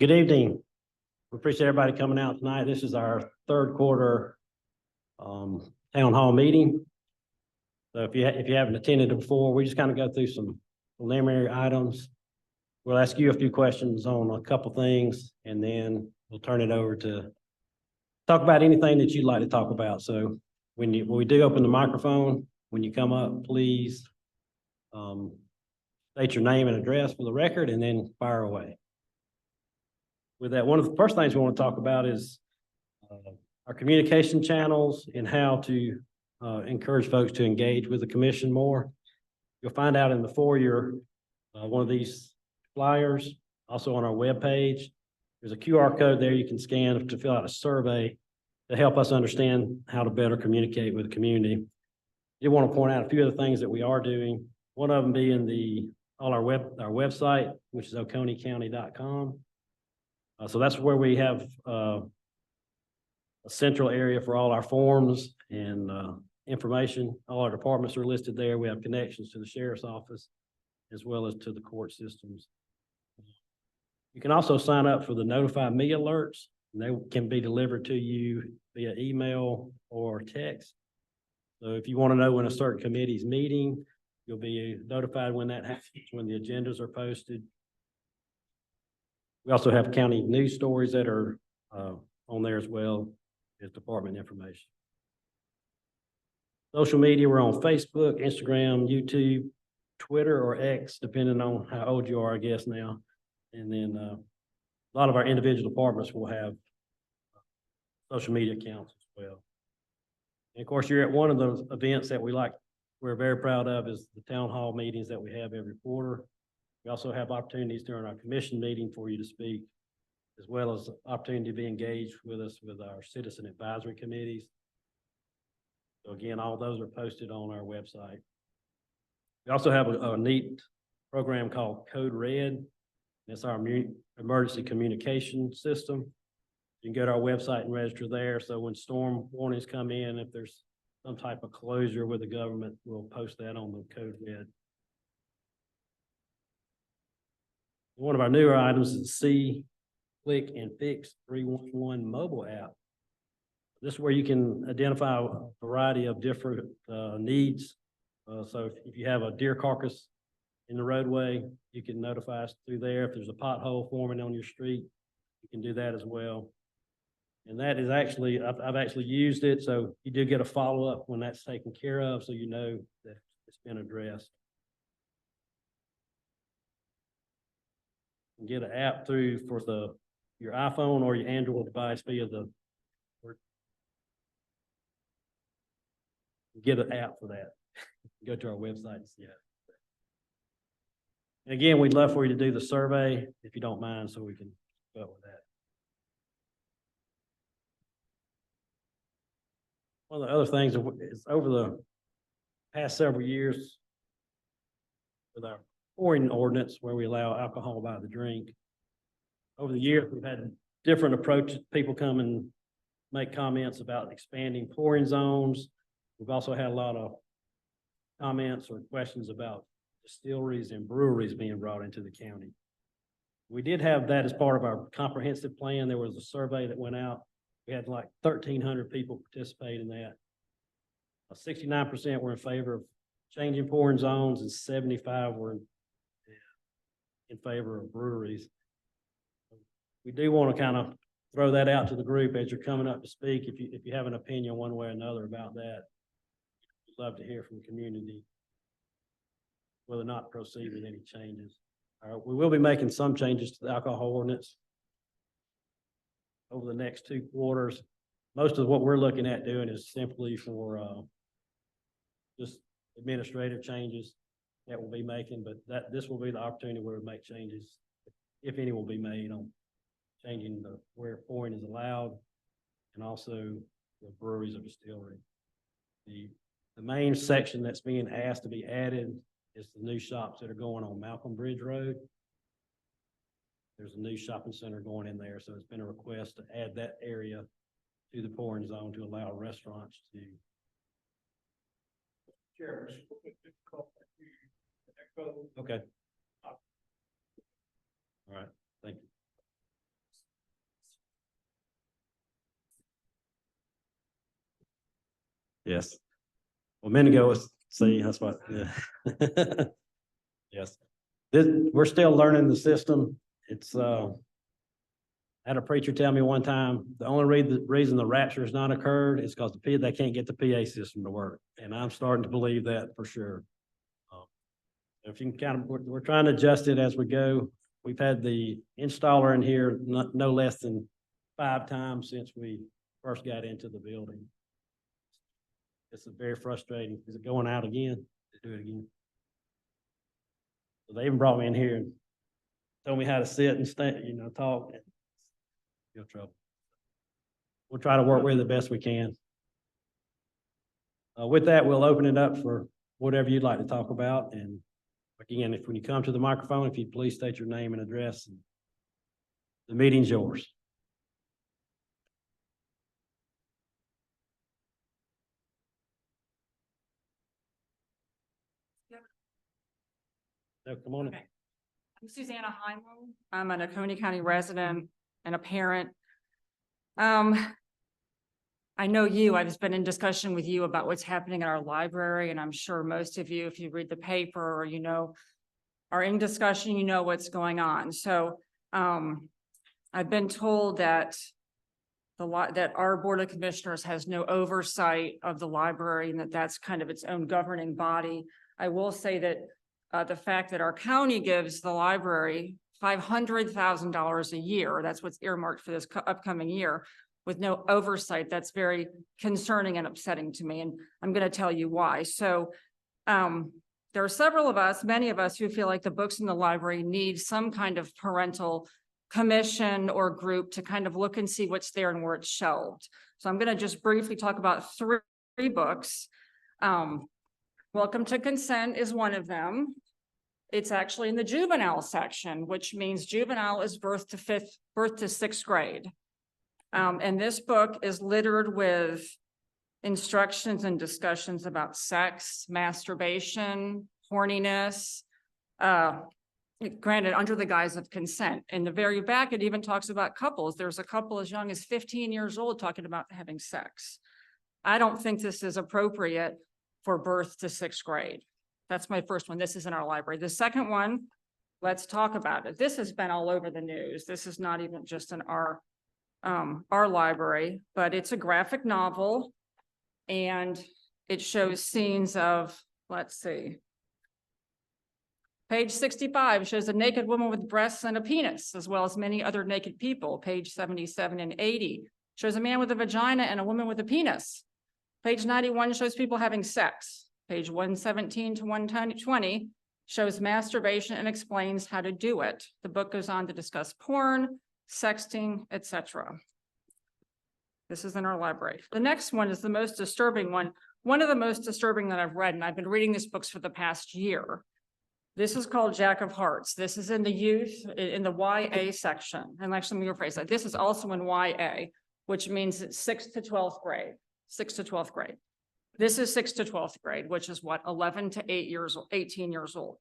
Good evening. We appreciate everybody coming out tonight. This is our third quarter town hall meeting. So if you haven't attended it before, we just kind of go through some preliminary items. We'll ask you a few questions on a couple things, and then we'll turn it over to talk about anything that you'd like to talk about. So when we do open the microphone, when you come up, please state your name and address for the record, and then fire away. With that, one of the first things we want to talk about is our communication channels and how to encourage folks to engage with the commission more. You'll find out in the foyer one of these flyers, also on our webpage. There's a QR code there you can scan to fill out a survey to help us understand how to better communicate with the community. I want to point out a few of the things that we are doing. One of them being our website, which is oconeecounty.com. So that's where we have a central area for all our forms and information. All our departments are listed there. We have connections to the sheriff's office as well as to the court systems. You can also sign up for the Notify Me alerts, and they can be delivered to you via email or text. So if you want to know when a certain committee's meeting, you'll be notified when that happens, when the agendas are posted. We also have county news stories that are on there as well as department information. Social media, we're on Facebook, Instagram, YouTube, Twitter, or X, depending on how old you are, I guess now. And then a lot of our individual departments will have social media accounts as well. And of course, you're at one of those events that we're very proud of is the town hall meetings that we have every quarter. We also have opportunities during our commission meeting for you to speak, as well as opportunity to be engaged with us with our citizen advisory committees. So again, all those are posted on our website. We also have a neat program called Code Red. That's our emergency communication system. You can go to our website and register there. So when storm warnings come in, if there's some type of closure with the government, we'll post that on the Code Red. One of our newer items is See, Click, and Fix 311 mobile app. This is where you can identify a variety of different needs. So if you have a deer carcass in the roadway, you can notify us through there. If there's a pothole forming on your street, you can do that as well. And that is actually, I've actually used it, so you do get a follow-up when that's taken care of, so you know that it's been addressed. Get an app through for your iPhone or your Android device via get an app for that. Go to our website and see it. And again, we'd love for you to do the survey if you don't mind, so we can go with that. One of the other things is over the past several years with our pouring ordinance where we allow alcohol by the drink. Over the years, we've had different approaches. People come and make comments about expanding pouring zones. We've also had a lot of comments or questions about distilleries and breweries being brought into the county. We did have that as part of our comprehensive plan. There was a survey that went out. We had like 1,300 people participate in that. 69% were in favor of changing pouring zones, and 75 were in favor of breweries. We do want to kind of throw that out to the group as you're coming up to speak. If you have an opinion one way or another about that, we'd love to hear from the community whether or not to proceed with any changes. We will be making some changes to the alcohol ordinance over the next 2 quarters. Most of what we're looking at doing is simply for just administrative changes that we'll be making, but this will be the opportunity where we make changes, if any will be made, on changing where pouring is allowed, and also the breweries or distillery. The main section that's being asked to be added is the new shops that are going on Malcolm Bridge Road. There's a new shopping center going in there, so it's been a request to add that area to the pouring zone to allow restaurants to. Chair, Okay. All right, thank you. Yes. Well, a minute ago was, see, that's what, yeah. Yes. We're still learning the system. It's, I had a preacher tell me one time, the only reason the rapture has not occurred is because they can't get the PA system to work. And I'm starting to believe that for sure. If you can kind of, we're trying to adjust it as we go. We've had the installer in here no less than 5 times since we first got into the building. This is very frustrating. Is it going out again? Do it again. So they even brought me in here and told me how to sit and stand, talk. No trouble. We'll try to work with it the best we can. With that, we'll open it up for whatever you'd like to talk about. And again, when you come to the microphone, if you'd please state your name and address, and the meeting's yours. No, come on. Okay. I'm Susanna Heimel. I'm an Oconee County resident and a parent. I know I've been in discussion with you about what's happening in our library, and I'm sure most of you, if you read the paper or are in discussion, what's going on. So I've been told that that our Board of Commissioners has no oversight of the library and that's kind of its own governing body. I will say that the fact that our county gives the library $500,000 a year, that's what's earmarked for this upcoming year, with no oversight, that's very concerning and upsetting to me. And I'm going to tell you why. So there are many of us who feel like the books in the library need some kind of parental commission or group to kind of look and see what's there and where it's shelved. So I'm going to just briefly talk about three books. Welcome to Consent is one of them. It's actually in the juvenile section, which means juvenile is birth to 6th grade. And this book is littered with instructions and discussions about sex, masturbation, horniness, granted under the guise of consent. In the very back, it even talks about couples. There's a couple as young as 15 years old talking about having sex. I don't think this is appropriate for birth to 6th grade. That's my first one. This is in our library. The second one, let's talk about it. This has been all over the news. This is not even just in our library, but it's a graphic novel and it shows scenes of, let's see, page 65 shows a naked woman with breasts and a penis, as well as many other naked people. Page 77 and 80 shows a man with a vagina and a woman with a penis. Page 91 shows people having sex. Page 117 to 120 shows masturbation and explains how to do it. The book goes on to discuss porn, sexting, etc. This is in our library. The next one is the most disturbing one. One of the most disturbing that I've read, and I've been reading these books for the past year. This is called Jack of Hearts. This is in the youth, in the YA section. And actually, let me rephrase that. This is also in YA, which means it's 6th to 12th grade. 6th to 12th grade. This is 6th to 12th grade, which is what, 11 to 18 years old.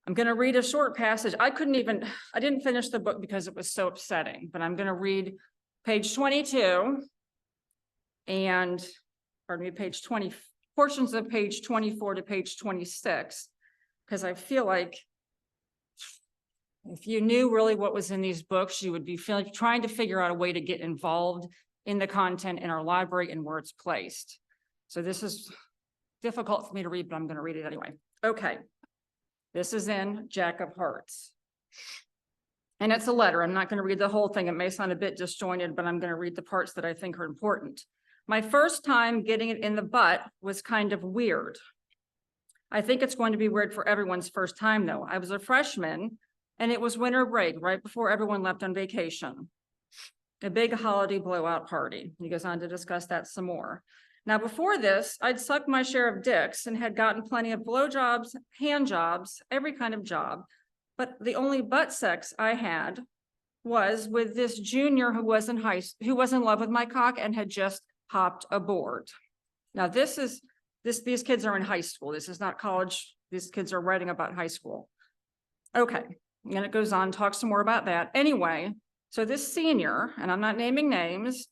I'm going to read a short passage. I didn't finish the book because it was so upsetting, but I'm going to read page 22 and, pardon me, page 20, portions of page 24 to page 26, because I feel like if you knew really what was in these books, you would be trying to figure out a way to get involved in the content in our library and where it's placed. So this is difficult for me to read, but I'm going to read it anyway. Okay. This is in Jack of Hearts. And it's a letter. I'm not going to read the whole thing. It may sound a bit disjointed, but I'm going to read the parts that I think are important. My first time getting it in the butt was kind of weird. I think it's going to be weird for everyone's first time, though. I was a freshman, and it was winter break, right before everyone left on vacation. A big holiday blowout party. He goes on to discuss that some more. Now, before this, I'd sucked my share of dicks and had gotten plenty of blowjobs, hand jobs, every kind of job. But the only butt sex I had was with this junior who was in love with my cock and had just hopped aboard. Now, these kids are in high school. This is not college. These kids are writing about high school. Okay, and it goes on, talks some more about that. Anyway, so this senior, and I'm not naming names,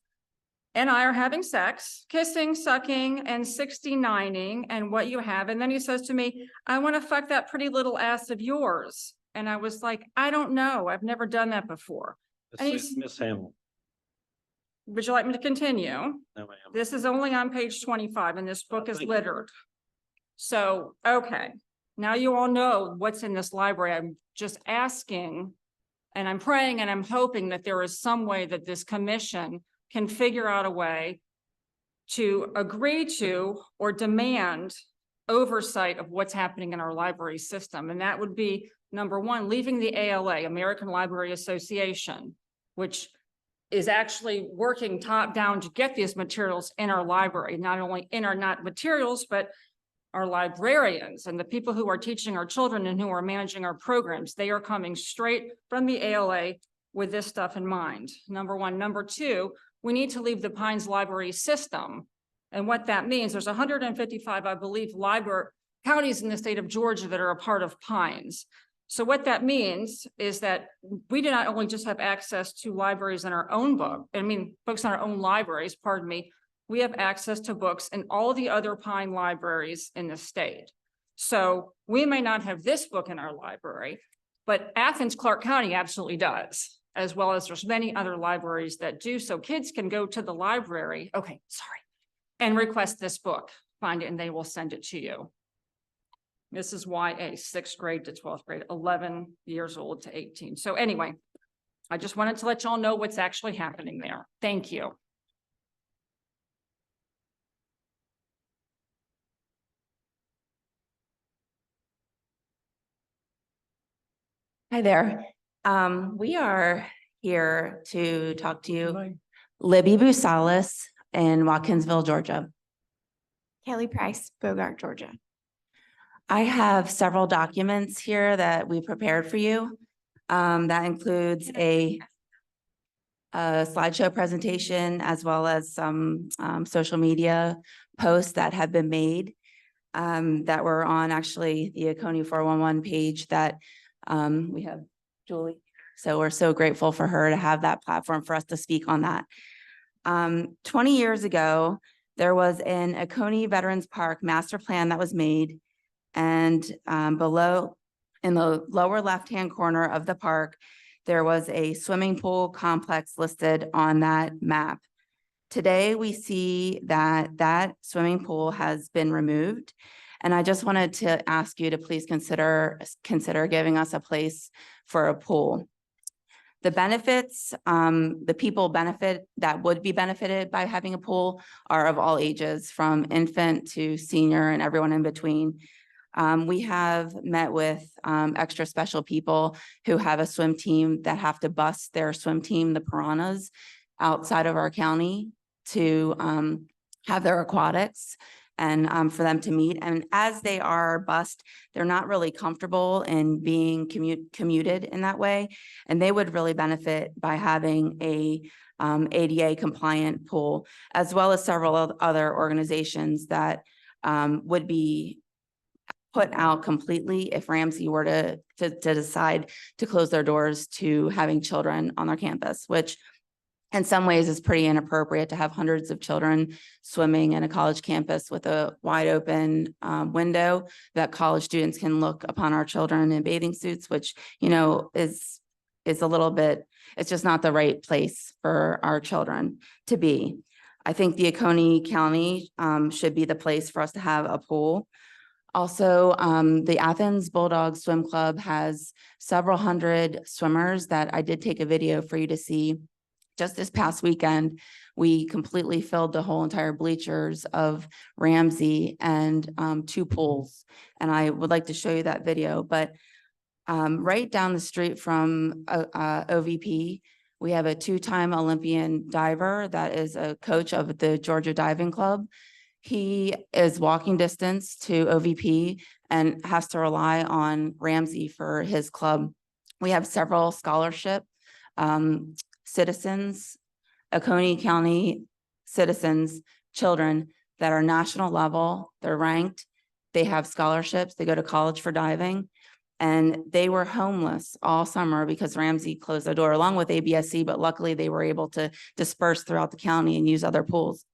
and I are having sex, kissing, sucking, and 69ing, and what you have. And then he says to me, I want to fuck that pretty little ass of yours. And I was like, I don't know. I've never done that before. And he's, Miss Hamel. would you like me to continue? No, ma'am. This is only on page 25 and this book is littered. So, okay, now you all know what's in this library. I'm just asking and I'm praying and I'm hoping that there is some way that this commission can figure out a way to agree to or demand oversight of what's happening in our library system. And that would be, number one, leaving the ALA, American Library Association, which is actually working top down to get these materials in our library, not only in our not materials, but our librarians and the people who are teaching our children and who are managing our programs. They are coming straight from the ALA with this stuff in mind. Number one. Number two, we need to leave the Pines library system. And what that means, there's 155, I believe, library counties in the state of Georgia that are a part of Pines. So what that means is that we do not only just have access to libraries in our own books in our own libraries, pardon me, we have access to books in all the other Pine libraries in the state. So we may not have this book in our library, but Athens, Clark County absolutely does, as well as there's many other libraries that do. So kids can go to the library, and request this book, find it, and they will send it to you. This is YA, 6th grade to 12th grade, 11 years old to 18. So anyway, I just wanted to let y'all know what's actually happening there. Thank you. Hi there. We are here to talk to you. Libby Busalis in Watkinsville, Georgia. Kelly Price, Bogart, Georgia. I have several documents here that we prepared for you. That includes a slideshow presentation as well as some social media posts that have been made that were on actually the Oconee 411 page that we have Julie. So we're so grateful for her to have that platform for us to speak on that. 20 years ago, there was an Oconee Veterans Park master plan that was made, and below in the lower left-hand corner of the park, there was a swimming pool complex listed on that map. Today, we see that that swimming pool has been removed. And I just wanted to ask you to please consider giving us a place for a pool. The benefits, the people that would be benefited by having a pool are of all ages, from infant to senior and everyone in between. We have met with extra special people who have a swim team that have to bus their swim team, the Piranhas, outside of our county to have their aquatics and for them to meet. And as they are bused, they're not really comfortable in being commuted in that way. And they would really benefit by having a ADA compliant pool, as well as several other organizations that would be put out completely if Ramsey were to decide to close their doors to having children on their campus, which in some ways is pretty inappropriate to have hundreds of children swimming in a college campus with a wide open window that college students can look upon our children in bathing suits, which, you know, is a little bit, it's just not the right place for our children to be. I think the Oconee County should be the place for us to have a pool. Also, the Athens Bulldog Swim Club has several hundred swimmers that I did take a video for you to see. Just this past weekend, we completely filled the whole entire bleachers of Ramsey and 2 pools. And I would like to show you that video, but right down the street from OVP, we have a 2-time Olympian diver that is a coach of the Georgia Diving Club. He is walking distance to OVP and has to rely on Ramsey for his club. We have several scholarship citizens, Oconee County citizens, children that are national level, they're ranked, they have scholarships, they go to college for diving. And they were homeless all summer because Ramsey closed the door along with ABSC, but luckily they were able to disperse throughout the county and use other pools.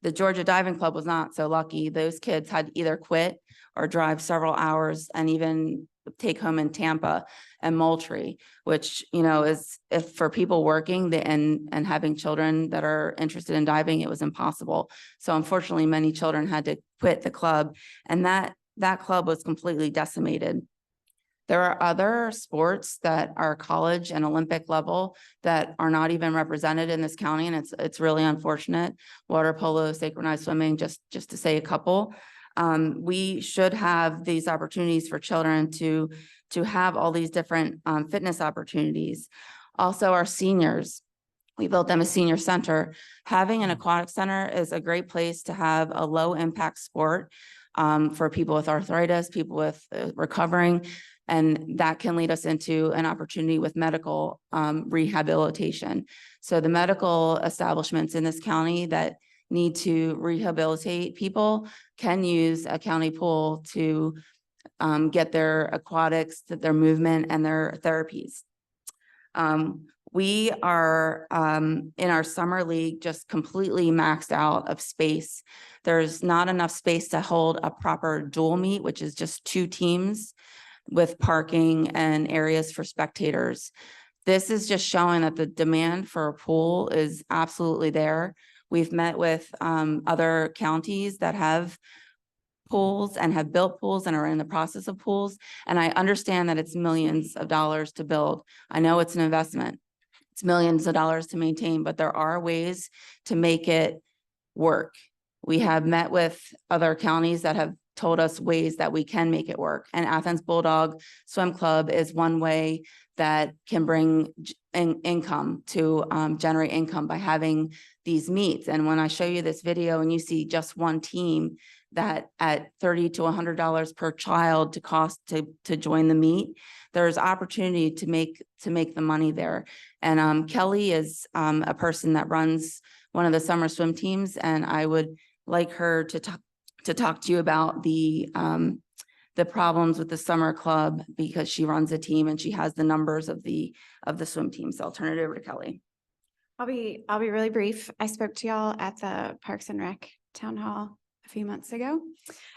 The Georgia Diving Club was not so lucky. Those kids had to either quit or drive several hours and even take home in Tampa and Moultrie, which, you know, is, if for people working and having children that are interested in diving, it was impossible. So unfortunately, many children had to quit the club, and that club was completely decimated. There are other sports that are college and Olympic level that are not even represented in this county, and it's really unfortunate. Water polo, synchronized swimming, just to say a couple. We should have these opportunities for children to have all these different fitness opportunities. Also, our seniors, we built them a senior center. Having an aquatic center is a great place to have a low impact sport for people with arthritis, people with recovering. And that can lead us into an opportunity with medical rehabilitation. So the medical establishments in this county that need to rehabilitate people can use a county pool to get their aquatics, their movement, and their therapies. We are in our summer league just completely maxed out of space. There's not enough space to hold a proper dual meet, which is just 2 teams with parking and areas for spectators. This is just showing that the demand for a pool is absolutely there. We've met with other counties that have pools and have built pools and are in the process of pools. And I understand that it's millions of dollars to build. I know it's an investment. It's millions of dollars to maintain, but there are ways to make it work. We have met with other counties that have told us ways that we can make it work. And Athens Bulldog Swim Club is one way that can bring income to generate income by having these meets. And when I show you this video and you see just one team that at $30 to $100 per child to cost to join the meet, there's opportunity to make the money there. And Kelly is a person that runs one of the summer swim teams, and I would like her to talk to you about the problems with the summer club, because she runs a team and she has the numbers of the swim team. So I'll turn it over to Kelly. I'll be really brief. I spoke to y'all at the Parks and Rec Town Hall a few months ago.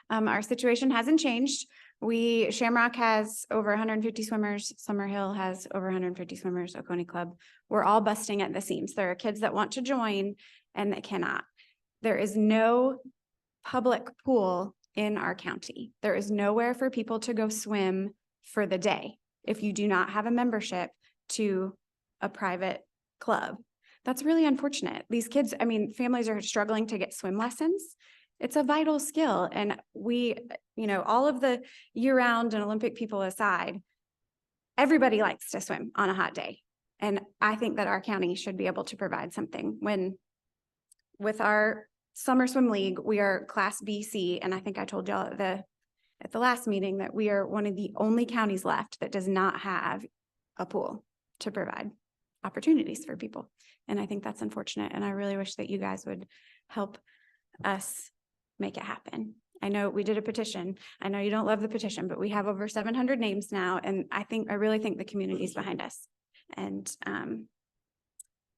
Our situation hasn't changed. Shamrock has over 150 swimmers. Summerhill has over 150 swimmers. Oconee Club. We're all busting at the seams. There are kids that want to join and that cannot. There is no public pool in our county. There is nowhere for people to go swim for the day if you do not have a membership to a private club. That's really unfortunate. These kids, I mean, families are struggling to get swim lessons. It's a vital skill. And we, all of the year-round and Olympic people aside, everybody likes to swim on a hot day. And I think that our county should be able to provide something. With our Summer Swim League, we are Class BC, and I think I told y'all at the last meeting that we are one of the only counties left that does not have a pool to provide opportunities for people. And I think that's unfortunate, and I really wish that you guys would help us make it happen. I know we did a petition. I know you don't love the petition, but we have over 700 names now, and I really think the community's behind us. And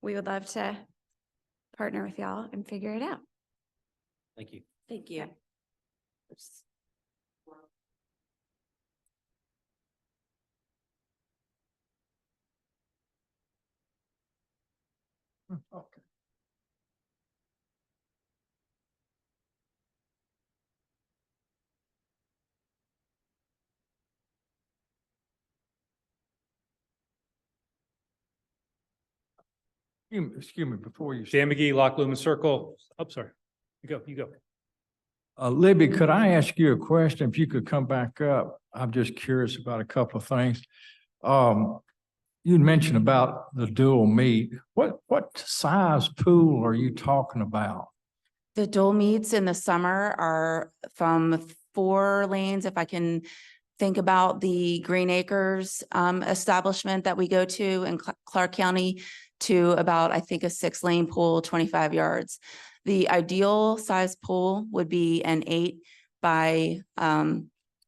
we would love to partner with y'all and figure it out. Thank you. Thank you. Okay. Excuse me, before you. Dan McGee, Lock Loomis Circle. Oh, sorry. You go. Libby, could I ask you a question? If you could come back up, I'm just curious about a couple of things. You'd mentioned about the dual meet. What size pool are you talking about? The dual meets in the summer are from 4 lanes. If I can think about the Green Acres establishment that we go to in Clark County, to about, I think, a 6-lane pool, 25 yards. The ideal size pool would be an 8 by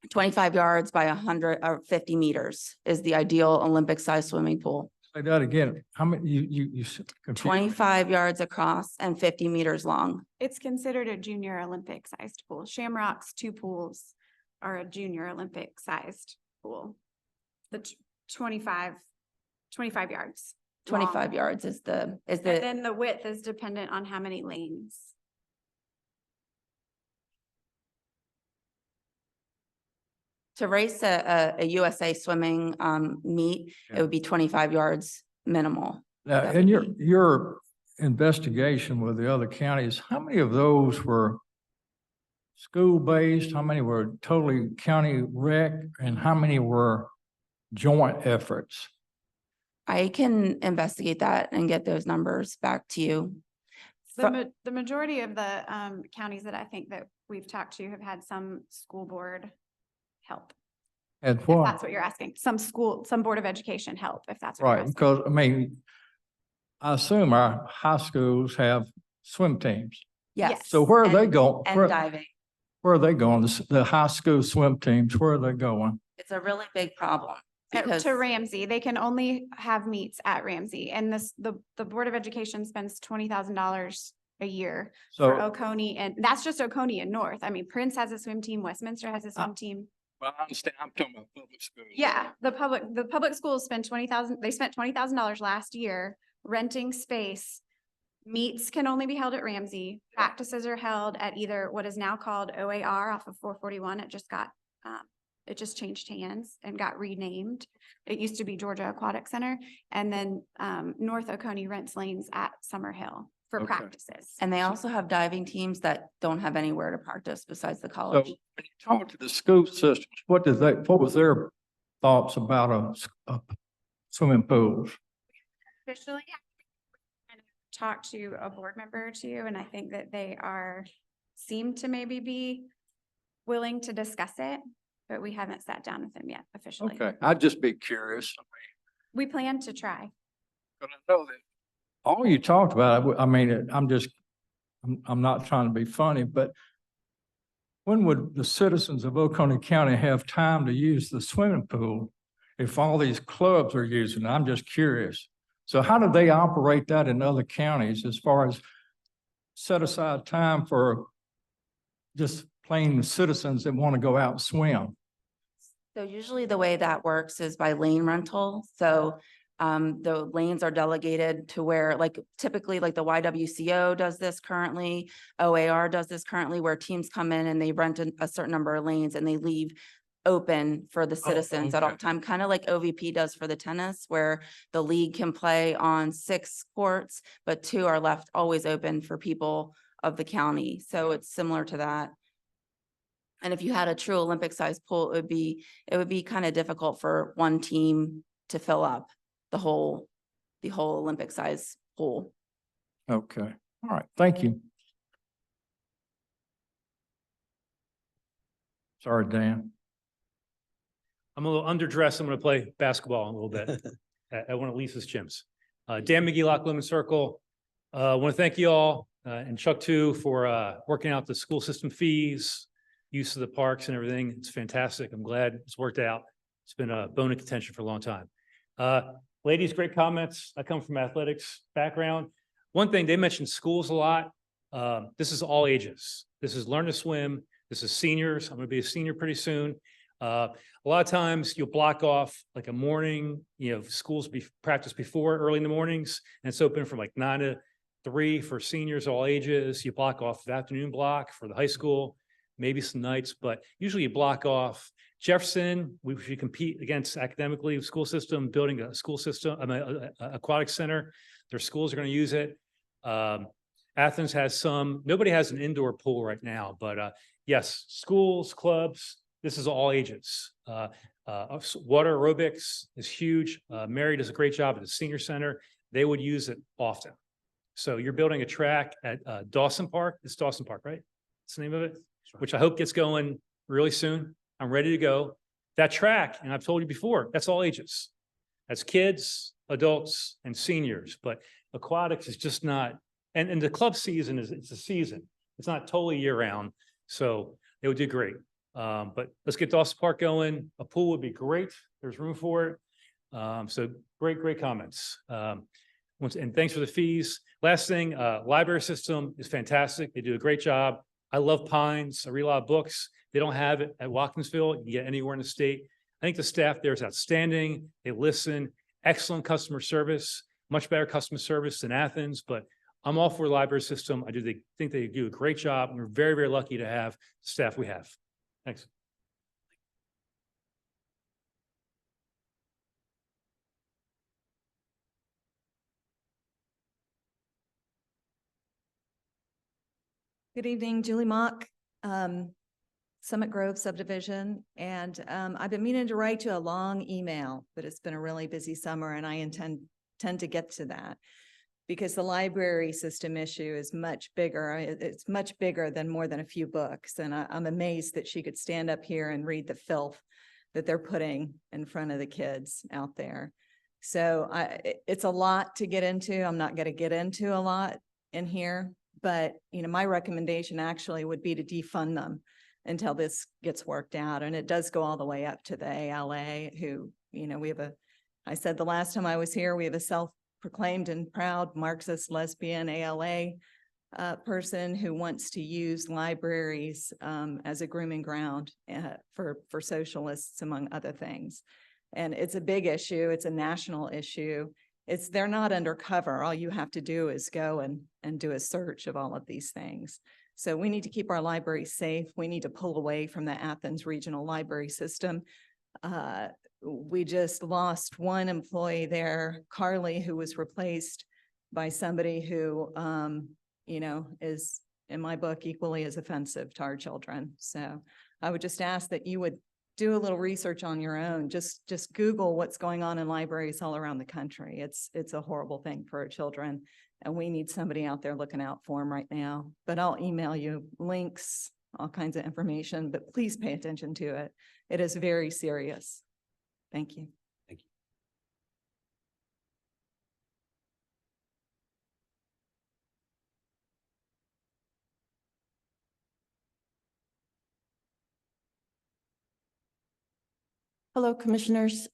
25 yards by 100 or 50 meters is the ideal Olympic-sized swimming pool. Say that again. How many, you confused me. 25 yards across and 50 meters long. It's considered a junior Olympic sized pool. Shamrock's two pools are a junior Olympic sized pool. The 25 yards. long. 25 yards is And then the width is dependent on how many lanes. to race a USA swimming meet, it would be 25 yards minimal. Now, That in would your investigation with the other counties, how many of those were school-based? How many were totally county rec? And how many were joint efforts? I can investigate that and get those numbers back to you. The majority of the counties that I think that we've talked to have had some school board help. And If what? that's what you're asking. Some board of education help, if that's what you're Right, asking. because I mean, I assume our high schools have swim teams. Yes. So where are they and- going? And diving. Where are they going? The high school swim teams, where are they going? It's a really big problem. Because To Ramsey, they can only have meets at Ramsey, and the Board of Education spends $20,000 a year for So, Oconee, and that's just Oconee and North. I mean, Prince has a swim team, Westminster has a swim team. well, I understand, I'm talking about public schools. Yeah, the public schools spend they spent $20,000 last year renting space. Meets can only be held at Ramsey. Practices are held at either what is now called OAR off of 441. It just changed hands and got renamed. It used to be Georgia Aquatic Center. And then North Oconee rents lanes at Summer Hill for Okay. practices. And they also have diving teams that don't have anywhere to practice besides the So college. when you talk to the school systems, what was their thoughts about a swimming pools? Officially, I talked to a board member or two, and I think that they seem to maybe be willing to discuss it, but we haven't sat down with them yet officially. Okay, I'd just be curious. We plan to try. But I know that all you talked about, I mean, I'm not trying to be funny, but when would the citizens of Oconee County have time to use the swimming pool if all these clubs are using it? I'm just curious. So how do they operate that in other counties as far as set aside time for just plain citizens that want to go out and swim? So usually the way that works is by lane rental. So the lanes are delegated to where, like typically like the YWCO does this currently, OAR does this currently, where teams come in and they rent a certain number of lanes and they leave open for the citizens at all okay. time, kind of like OVP does for the tennis, where the league can play on 6 courts, but 2 are left always open for people of the county. So it's similar to that. And if you had a true Olympic sized pool, it would be kind of difficult for one team to fill up the whole Olympic size pool. Okay, all right, thank you. Sorry, Dan. I'm a little underdressed. I'm going to play basketball a little bit at one of Lisa's gyms. Dan McGee, Lock Lemon Circle. I want to thank you all and Chuck too for working out the school system fees, use of the parks and everything. It's fantastic. I'm glad it's worked out. It's been a bone of contention for a long time. Ladies, great comments. I come from athletics background. One thing, they mentioned schools a lot. This is all ages. This is learn to swim. This is seniors. I'm going to be a senior pretty soon. A lot of times you'll block off like a morning, schools practice before early in the mornings, and it's open from like 9 to 3 for seniors, all ages. You block off the afternoon block for the high school, maybe some nights, but usually you block off Jefferson. We should compete against academically school system, building a school system, aquatic center. Their schools are going to use it. Athens has some, nobody has an indoor pool right now, but yes, schools, clubs, this is all ages. Water aerobics is huge. Mary does a great job at the senior center. They would use it often. So you're building a track at Dawson Park. It's Dawson Park, right? That's the name of it, which I hope gets going really soon. I'm ready to go. That track, and I've told you before, that's all ages. That's kids, adults, and seniors. But aquatics is just not, and the club season it's a season. It's not totally year round. So they would do great. But let's get Dawson Park going. A pool would be great. There's room for it. So great comments. And thanks for the fees. Last thing, library system is fantastic. They do a great job. I love Pines. I read a lot of books. They don't have it at Watkinsville. You can get anywhere in the state. I think the staff there is outstanding. They listen, excellent customer service, much better customer service than Athens, but I'm all for the library system. Think they do a great job. And we're very lucky to have the staff we have. Thanks. Good evening, Julie Mock, Summit Grove subdivision. And I've been meaning to write you a long email, but it's been a really busy summer and I tend to get to that because the library system issue is much bigger. It's much bigger than more than a few books. And I'm amazed that she could stand up here and read the filth that they're putting in front of the kids out there. So it's a lot to get into. I'm not going to get into a lot in here. But, my recommendation actually would be to defund them until this gets worked out. And it does go all the way up to the ALA who, we have I said the last time I was here, we have a self-proclaimed and proud Marxist lesbian ALA person who wants to use libraries as a grooming ground for socialists, among other things. And it's a big issue. It's a national issue. They're not undercover. All you have to do is go and do a search of all of these things. So we need to keep our libraries safe. We need to pull away from the Athens regional library system. We just lost one employee there, Carly, who was replaced by somebody who, is, in my book, equally as offensive to our children. So I would just ask that you would do a little research on your own. Just Google what's going on in libraries all around the country. It's a horrible thing for our children, and we need somebody out there looking out for them right now. But I'll email you links, all kinds of information, but please pay attention to it. It is very serious. Thank you. Thank you. Hello, Commissioners,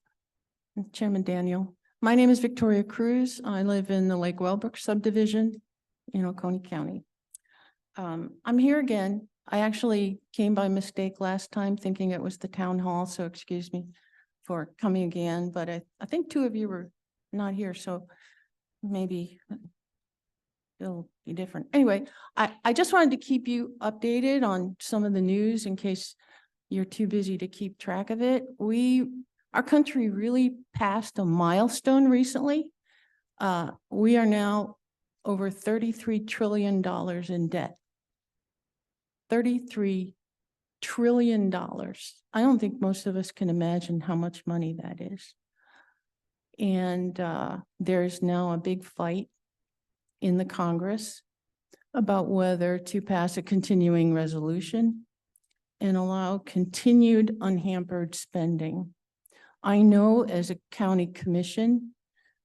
and Chairman Daniel. My name is Victoria Cruz. I live in the Lake Wellbrook subdivision in Oconee County. I'm here again. I actually came by mistake last time thinking it was the town hall, so excuse me for coming again, but I think two of you were not here, so maybe it'll be different. Anyway, I just wanted to keep you updated on some of the news in case you're too busy to keep track of it. Our country really passed a milestone recently. We are now over $33 trillion in debt. $33 trillion. I don't think most of us can imagine how much money that is. And there's now a big fight in the Congress about whether to pass a continuing resolution and allow continued unhampered spending. I know as a county commission,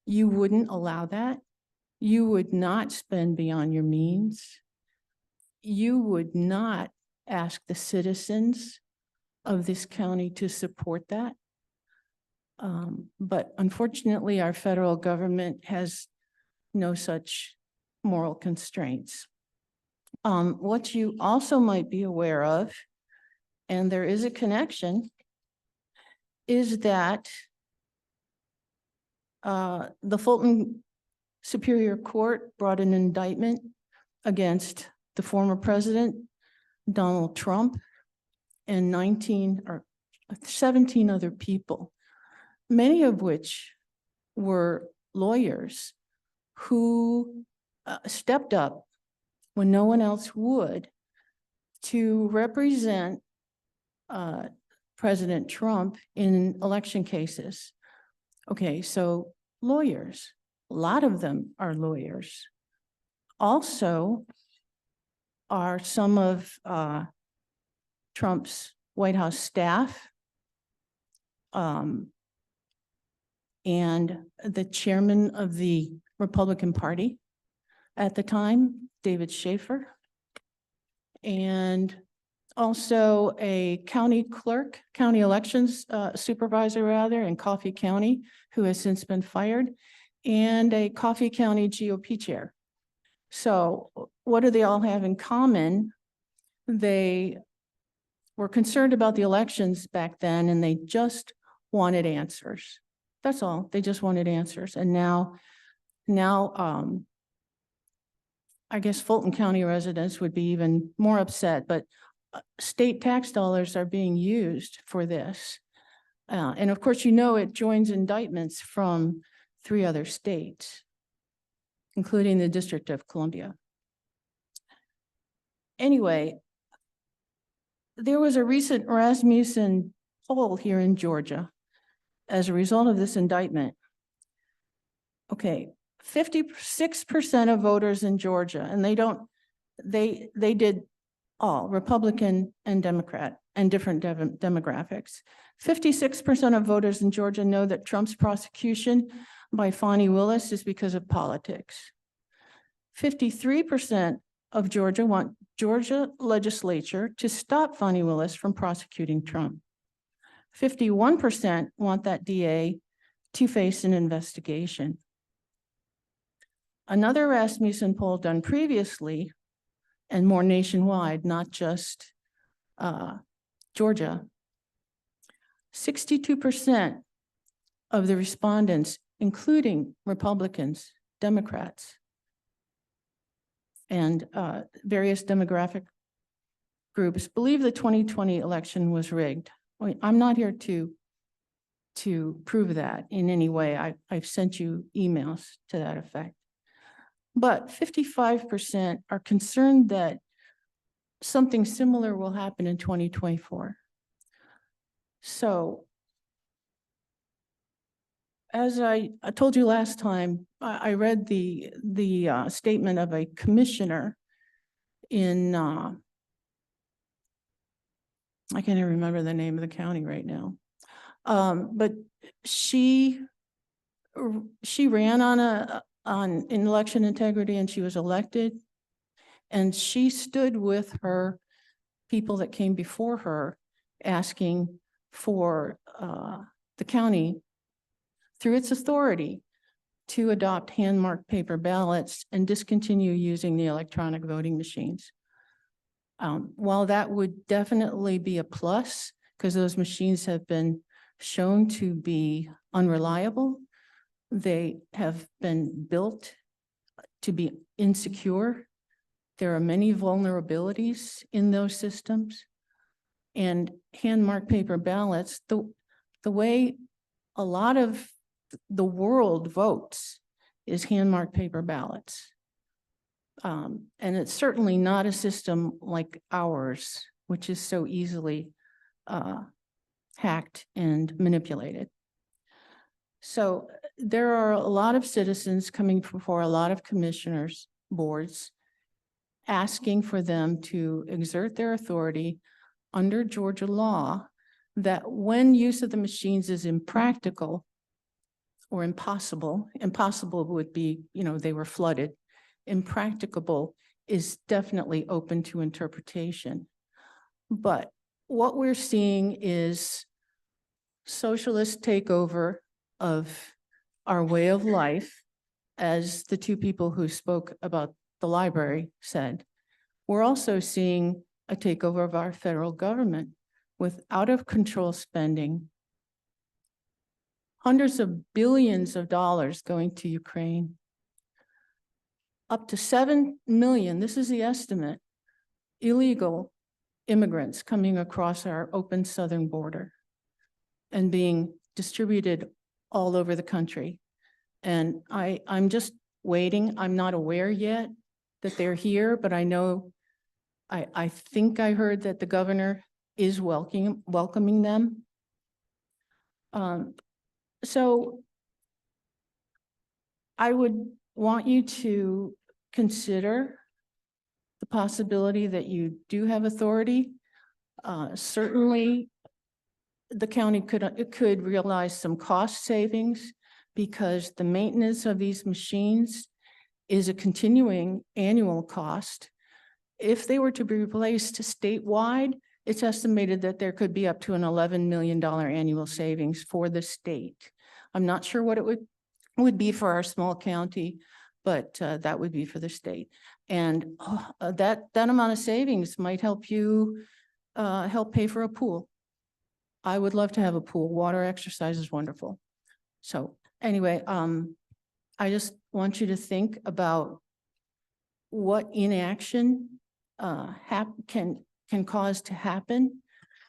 you wouldn't allow that. You would not spend beyond your means. You would not ask the citizens of this county to support that. But unfortunately, our federal government has no such moral constraints. What you also might be aware of, and there is a connection, is that the Fulton Superior Court brought an indictment against the former president, Donald Trump, and 17 other people, many of which were lawyers who stepped up when no one else would to represent President Trump in election cases. Okay, so lawyers, a lot of them are lawyers. Also are some of Trump's White House staff and the chairman of the Republican Party at the time, David Schaefer, and also a county clerk, county elections supervisor rather, in Coffee County, who has since been fired, and a Coffee County GOP chair. So what do they all have in common? They were concerned about the elections back then, and they just wanted answers. That's all. They just wanted answers. And now, I guess Fulton County residents would be even more upset, but state tax dollars are being used for this. And of course, it joins indictments from 3 other states, including the District of Columbia. Anyway, there was a recent Rasmussen poll here in Georgia as a result of this indictment. Okay, 56% of voters in Georgia, and they did all Republican and Democrat and different demographics. 56% of voters in Georgia know that Trump's prosecution by Fani Willis is because of politics. 53% of Georgia want Georgia legislature to stop Fani Willis from prosecuting Trump. 51% want that DA to face an investigation. Another Rasmussen poll done previously and more nationwide, not just Georgia, 62% of the respondents, including Republicans, Democrats, and various demographic groups, believe the 2020 election was rigged. I'm not here to prove that in any way. I've sent you emails to that effect. But 55% are concerned that something similar will happen in 2024. So, as I told you last time, I read the statement of a commissioner in, I can't even remember the name of the county right now. But she ran on election integrity, and she was elected, and she stood with her people that came before her, asking for the county, through its authority, to adopt hand-marked paper ballots and discontinue using the electronic voting machines. While that would definitely be a plus, because those machines have been shown to be unreliable, they have been built to be insecure. There are many vulnerabilities in those systems. And hand-marked paper ballots, the way a lot of the world votes is hand-marked paper ballots. And it's certainly not a system like ours, which is so easily hacked and manipulated. So there are a lot of citizens coming before a lot of commissioners' boards, asking for them to exert their authority under Georgia law, that when use of the machines is impractical or impossible would be, they were flooded. Impracticable is definitely open to interpretation. But what we're seeing is socialist takeover of our way of life, as the 2 people who spoke about the library said. We're also seeing a takeover of our federal government with out-of-control spending, hundreds of billions of dollars going to Ukraine, up to 7 million, this is the estimate, illegal immigrants coming across our open southern border and being distributed all over the country. And I'm just waiting. I'm not aware yet that they're here, but I know, I think I heard that the governor is welcoming them. So I would want you to consider the possibility that you do have authority. Certainly, the county could realize some cost savings, because the maintenance of these machines is a continuing annual cost. if they were to be replaced statewide, it's estimated that there could be up to an $11 million annual savings for the state. I'm not sure what it would be for our small county, but that would be for the state. And that amount of savings might help you help pay for a pool. I would love to have a pool. Water exercise is wonderful. So anyway, I just want you to think about what inaction can cause to happen.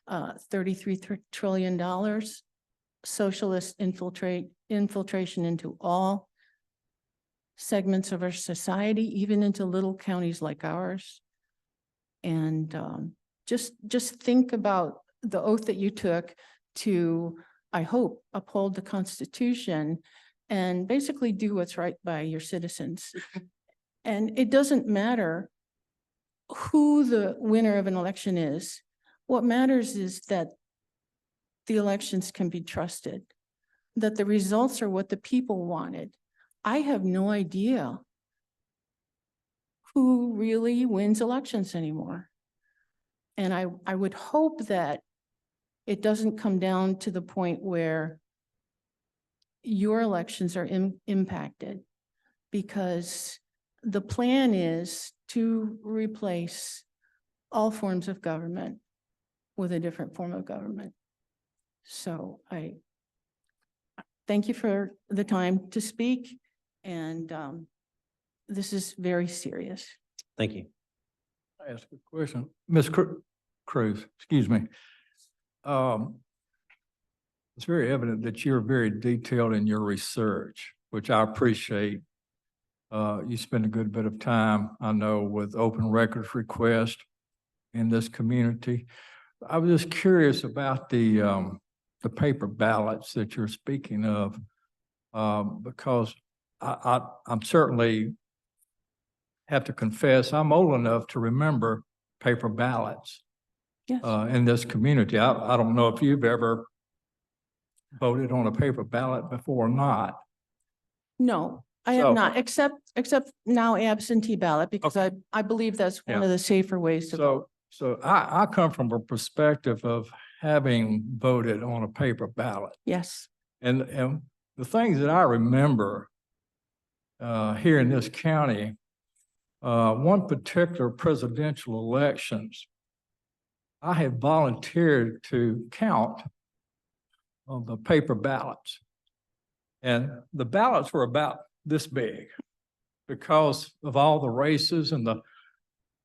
$33 trillion, socialist infiltration into all segments of our society, even into little counties like ours. And just think about the oath that you took to, I hope, uphold the Constitution and basically do what's right by your citizens. And it doesn't matter who the winner of an election is. What matters is that the elections can be trusted, that the results are what the people wanted. I have no idea who really wins elections anymore. And I would hope that it doesn't come down to the point where your elections are impacted, because the plan is to replace all forms of government with a different form of government. So I thank you for the time to speak, and this is very serious. Thank you. I ask a question, Ms. Cruz, excuse me. It's very evident that you're very detailed in your research, which I appreciate. You spend a good bit of time, I know, with open records request in this community. I was just curious about the paper ballots that you're speaking of, because I'm certainly have to confess, I'm old enough to remember paper ballots Yes. in this community. I don't know if you've ever voted on a paper ballot before or not. No, I have So- not, except now absentee ballot, because I believe that's one Yeah. of the safer ways to vote. So I come from a perspective of having voted on a paper ballot. Yes. And the things that I remember here in this county, one particular presidential elections, I had volunteered to count on the paper ballots. And the ballots were about this big because of all the races and the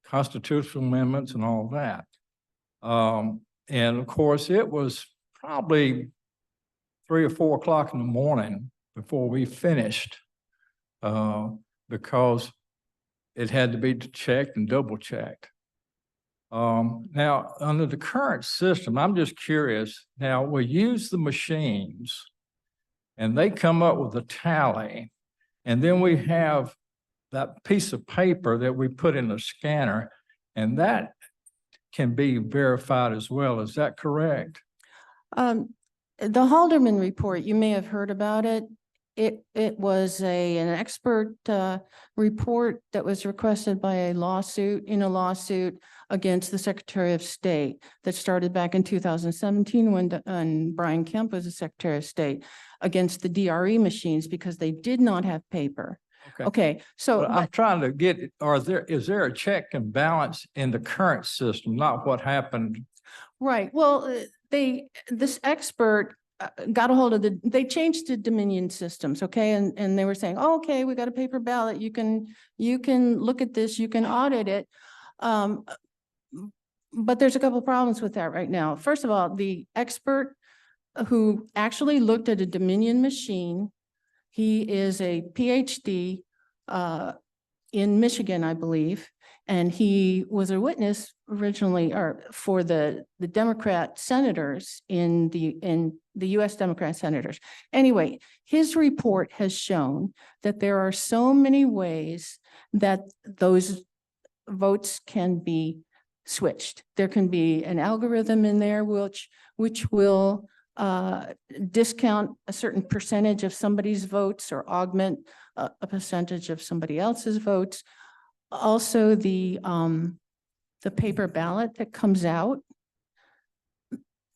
constitutional amendments and all that. And of course, it was probably 3 or 4 o'clock in the morning before we finished, because it had to be checked and double checked. Now, under the current system, I'm just curious, now we use the machines and they come up with a tally, and then we have that piece of paper that we put in the scanner, and that can be verified as well. Is that correct? The Halderman report, you may have heard about it. It was an expert report that was requested by a lawsuit against the Secretary of State that started back in 2017 when Brian Kemp was the Secretary of State, against the DRE machines because they did not have paper. Okay, so Well, I'm trying to get, is there a check and balance in the current system, not what happened? right, well, this expert got a hold of they changed to Dominion systems, okay? And they were saying, oh, okay, we got a paper ballot. You can look at this, you can audit it. But there's a couple of problems with that right now. First of all, the expert who actually looked at a Dominion machine, he is a PhD in Michigan, I believe, and he was a witness originally, or for the Democrat senators in the US Democrat senators. Anyway, his report has shown that there are so many ways that those votes can be switched. There can be an algorithm in there which will discount a certain percentage of somebody's votes or augment a percentage of somebody else's votes. Also, the the paper ballot that comes out,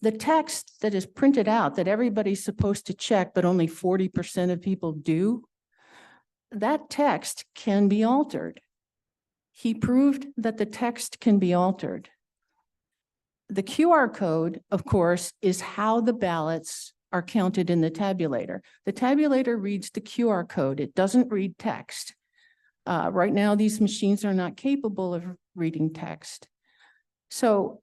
the text that is printed out that everybody's supposed to check, but only 40% of people do, that text can be altered. He proved that the text can be altered. The QR code, of course, is how the ballots are counted in the tabulator. The tabulator reads the QR code. It doesn't read text. Right now, these machines are not capable of reading text. So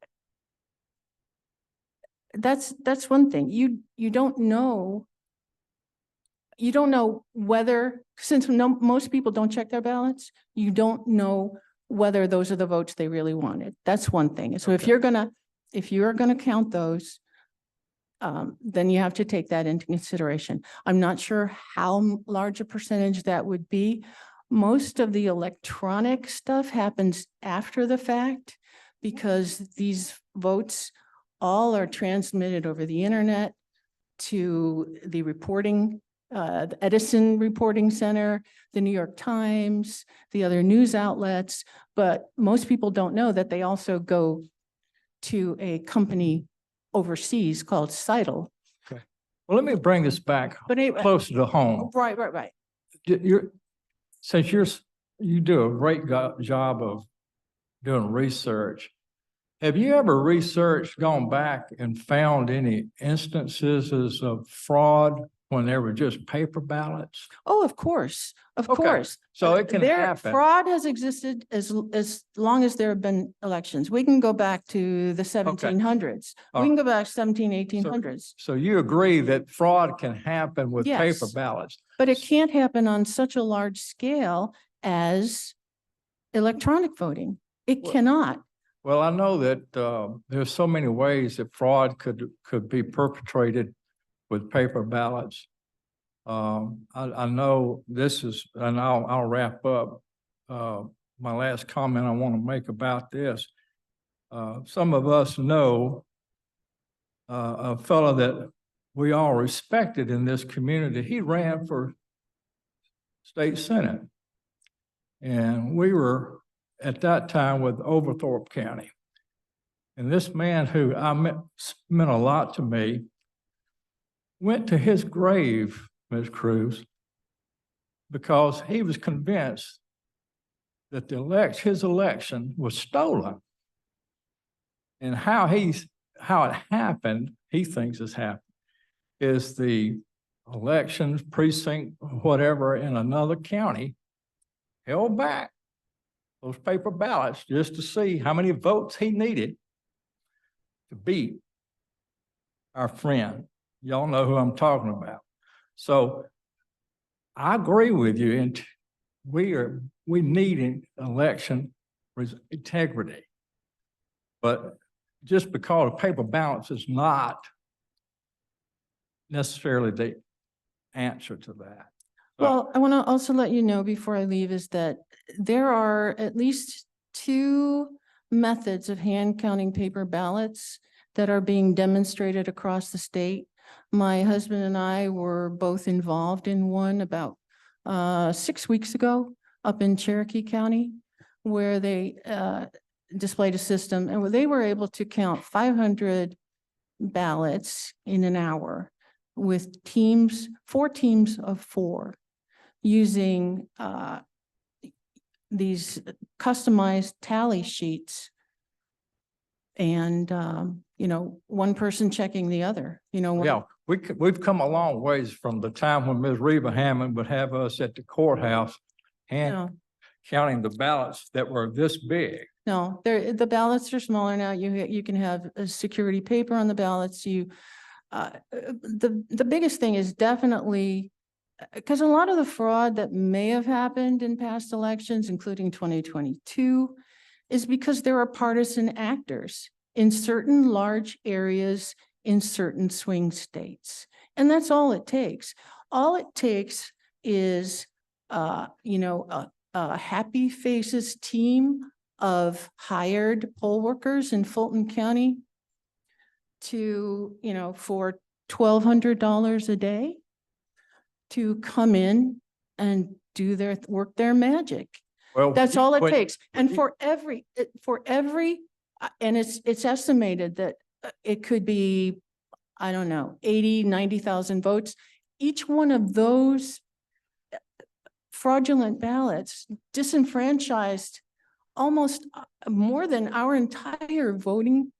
that's one thing. You don't know whether, since most people don't check their ballots, you don't know whether those are the votes they really wanted. That's one thing. So if Okay. you're gonna count those, then you have to take that into consideration. I'm not sure how large a percentage that would be. Most of the electronic stuff happens after the fact because these votes all are transmitted over the internet to the reporting, the Edison Reporting Center, the New York Times, the other news outlets. But most people don't know that they also go to a company overseas called Seidel. Well, let me bring this back But anyway, closer to home. right. Since you do a great job of doing research, have you ever gone back and found any instances of fraud when there were just paper ballots? Oh, of course, of Okay, course. so it can happen. Fraud has existed as long as there have been elections. We can go back to the 1700s. We can go back 1800s. So you agree that fraud can happen with paper Yes. ballots? But it can't happen on such a large scale as electronic voting. It Well- cannot. Well, I know that there's so many ways that fraud could be perpetrated with paper ballots. I know this is, and I'll wrap up. My last comment I want to make about this. Some of us know a fellow that we all respected in this community. He ran for state senate. And we were at that time with Overthorpe County. And this man who meant a lot to me went to his grave, Ms. Cruz, because he was convinced that his election was stolen. And how it happened, he thinks has happened, is the elections precinct, whatever, in another county held back those paper ballots just to see how many votes he needed to beat our friend. Y'all know who I'm talking about. So I agree with you, and we need an election integrity. But just because a paper ballot is not necessarily the answer to that. Well, I want to also let you know before I leave is that there are at least 2 methods of hand counting paper ballots that are being demonstrated across the state. My husband and I were both involved in one about 6 weeks ago up in Cherokee County, where they displayed a system and they were able to count 500 ballots in an hour with 4 teams of 4. Using these customized tally sheets. And, one person checking the other, Yeah, we've come a long ways from the time when Ms. Reba Hammond would have us at the courthouse and counting the ballots that were this big. No, the ballots are smaller now. You can have a security paper on the ballots. The biggest thing is definitely, because a lot of the fraud that may have happened in past elections, including 2022, is because there are partisan actors in certain large areas in certain swing states. And that's all it takes. All it takes is, a happy faces team of hired poll workers in Fulton County to, for $1,200 a day to come in and work their magic. Well, That's all it when- takes. And you- for every, and it's estimated that it could be, I don't know, 80, 90,000 votes. Each one of those fraudulent ballots disenfranchised almost more than our entire voting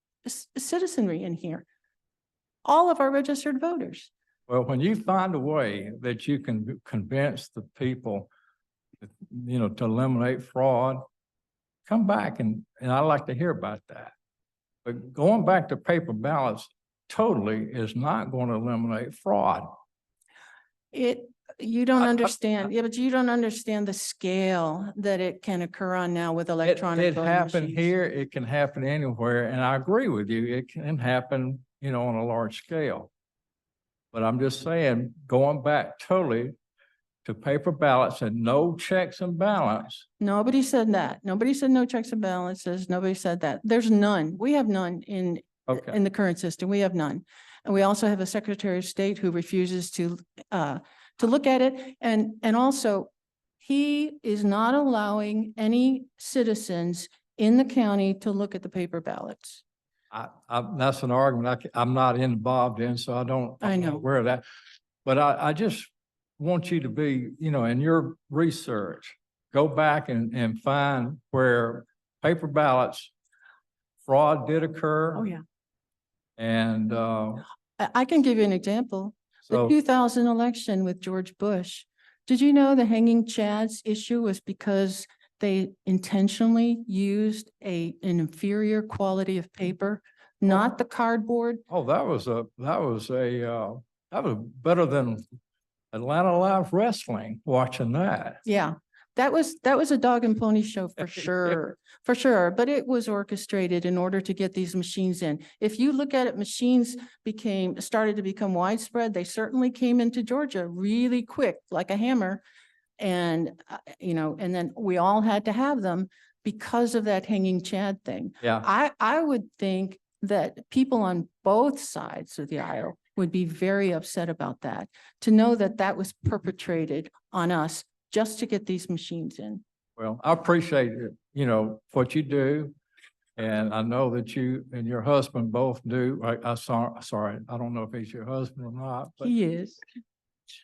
citizenry in here. All of our registered voters. Well, when you find a way that you can convince the people, to eliminate fraud, come back and I'd like to hear about that. But going back to paper ballots totally is not going to eliminate fraud. You don't I- understand, yeah, but you don't understand the scale that it can occur on now with electronic It voting happened machines. here, it can happen anywhere, and I agree with you, it can happen, on a large scale. But I'm just saying, going back totally to paper ballots and no checks and balance. Nobody said that. Nobody said no checks and balances. Nobody said that. There's none. We have none in Okay, the current system. We have none. And we also have a Secretary of State who refuses to look at it. And also, he is not allowing any citizens in the county to look at the paper ballots. that's an argument I'm not involved in, so I I'm not know. aware of that. But I just want you to be, in your research, go back and find where paper ballots, fraud did occur. Oh, yeah. And, I can give you an example. The so, 2000 election with George Bush. Did you know the hanging chads issue was because they intentionally used an inferior quality of paper, not the cardboard? that was better than Atlanta Live Wrestling, watching that. Yeah, that was a dog and pony show for sure, for sure. But it was orchestrated in order to get these machines in. If you look at it, machines started to become widespread. They certainly came into Georgia really quick, like a hammer. And, and then we all had to have them because of that hanging chad thing. Yeah, I would think that people on both sides of the aisle would be very upset about that, to know that that was perpetrated on us just to get these machines in. well, I appreciate it, what you do. And I know that you and your husband both do. Sorry, I don't know if he's your husband or not, but He is.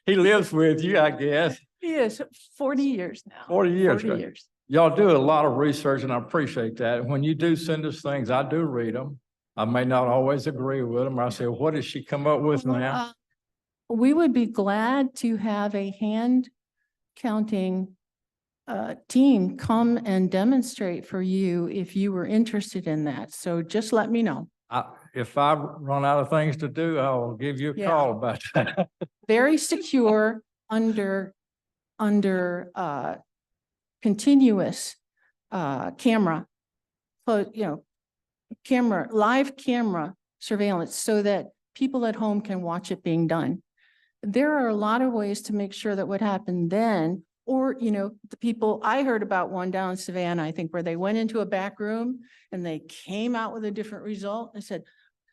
he lives with you, I guess. He is 40 years now. 40 years. 40 years. Y'all do a lot of research and I appreciate that. When you do send us things, I do read them. I may not always agree with them. I say, what did she come up with now? We would be glad to have a hand counting team come and demonstrate for you if you were interested in that. So just let me know. If I run out of things to do, I'll give you a Yeah. call about that. Very secure under continuous camera, live camera surveillance so that people at home can watch it being done. There are a lot of ways to make sure that what happened then, or, the people, I heard about one down in Savannah, I think, where they went into a back room and they came out with a different result and said,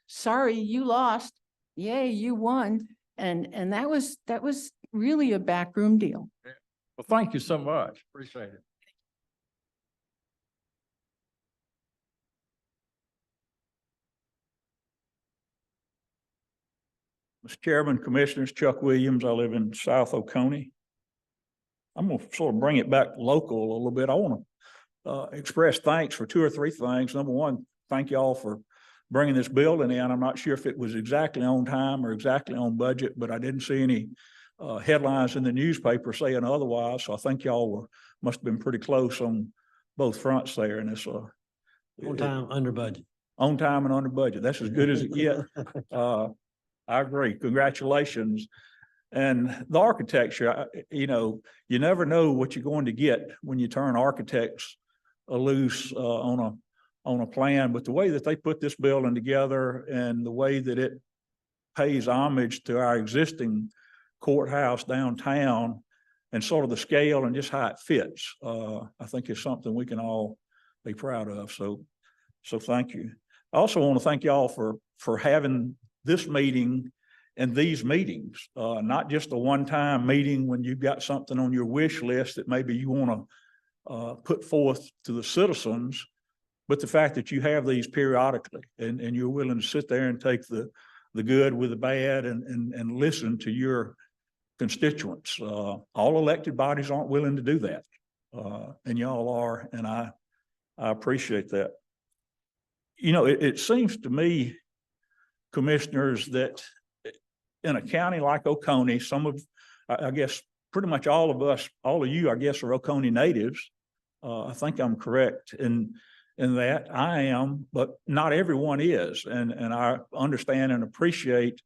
sorry, you lost. Yay, you won. And that was really a backroom deal. Well, thank you so much. Appreciate it. Mr. Chairman, Commissioners, Chuck Williams. I live in South Oconee. I'm going to sort of bring it back local a little bit. I want to express thanks for two or three things. Number one, thank y'all for bringing this building in. I'm not sure if it was exactly on time or exactly on budget, but I didn't see any headlines in the newspaper saying otherwise. So I think y'all must have been pretty close on both fronts there. And it's On time, under budget. on time and under budget. That's as good as it gets. I agree. Congratulations. And the architecture, you never know what you're going to get when you turn architects loose on a plan. But the way that they put this building together and the way that it pays homage to our existing courthouse downtown and sort of the scale and just how it fits, I think is something we can all be proud of. So thank you. I also want to thank y'all for having this meeting and these meetings, not just a one-time meeting when you've got something on your wish list that maybe you want to put forth to the citizens, but the fact that you have these periodically and you're willing to sit there and take the good with the bad and listen to your constituents. All elected bodies aren't willing to do that. And y'all are, and I appreciate that. You know, it seems to me, commissioners, that in a county like Oconee, I guess pretty much all of us, all of you, I guess, are Oconee natives. I think I'm correct in that. I am, but not everyone is. And I understand and appreciate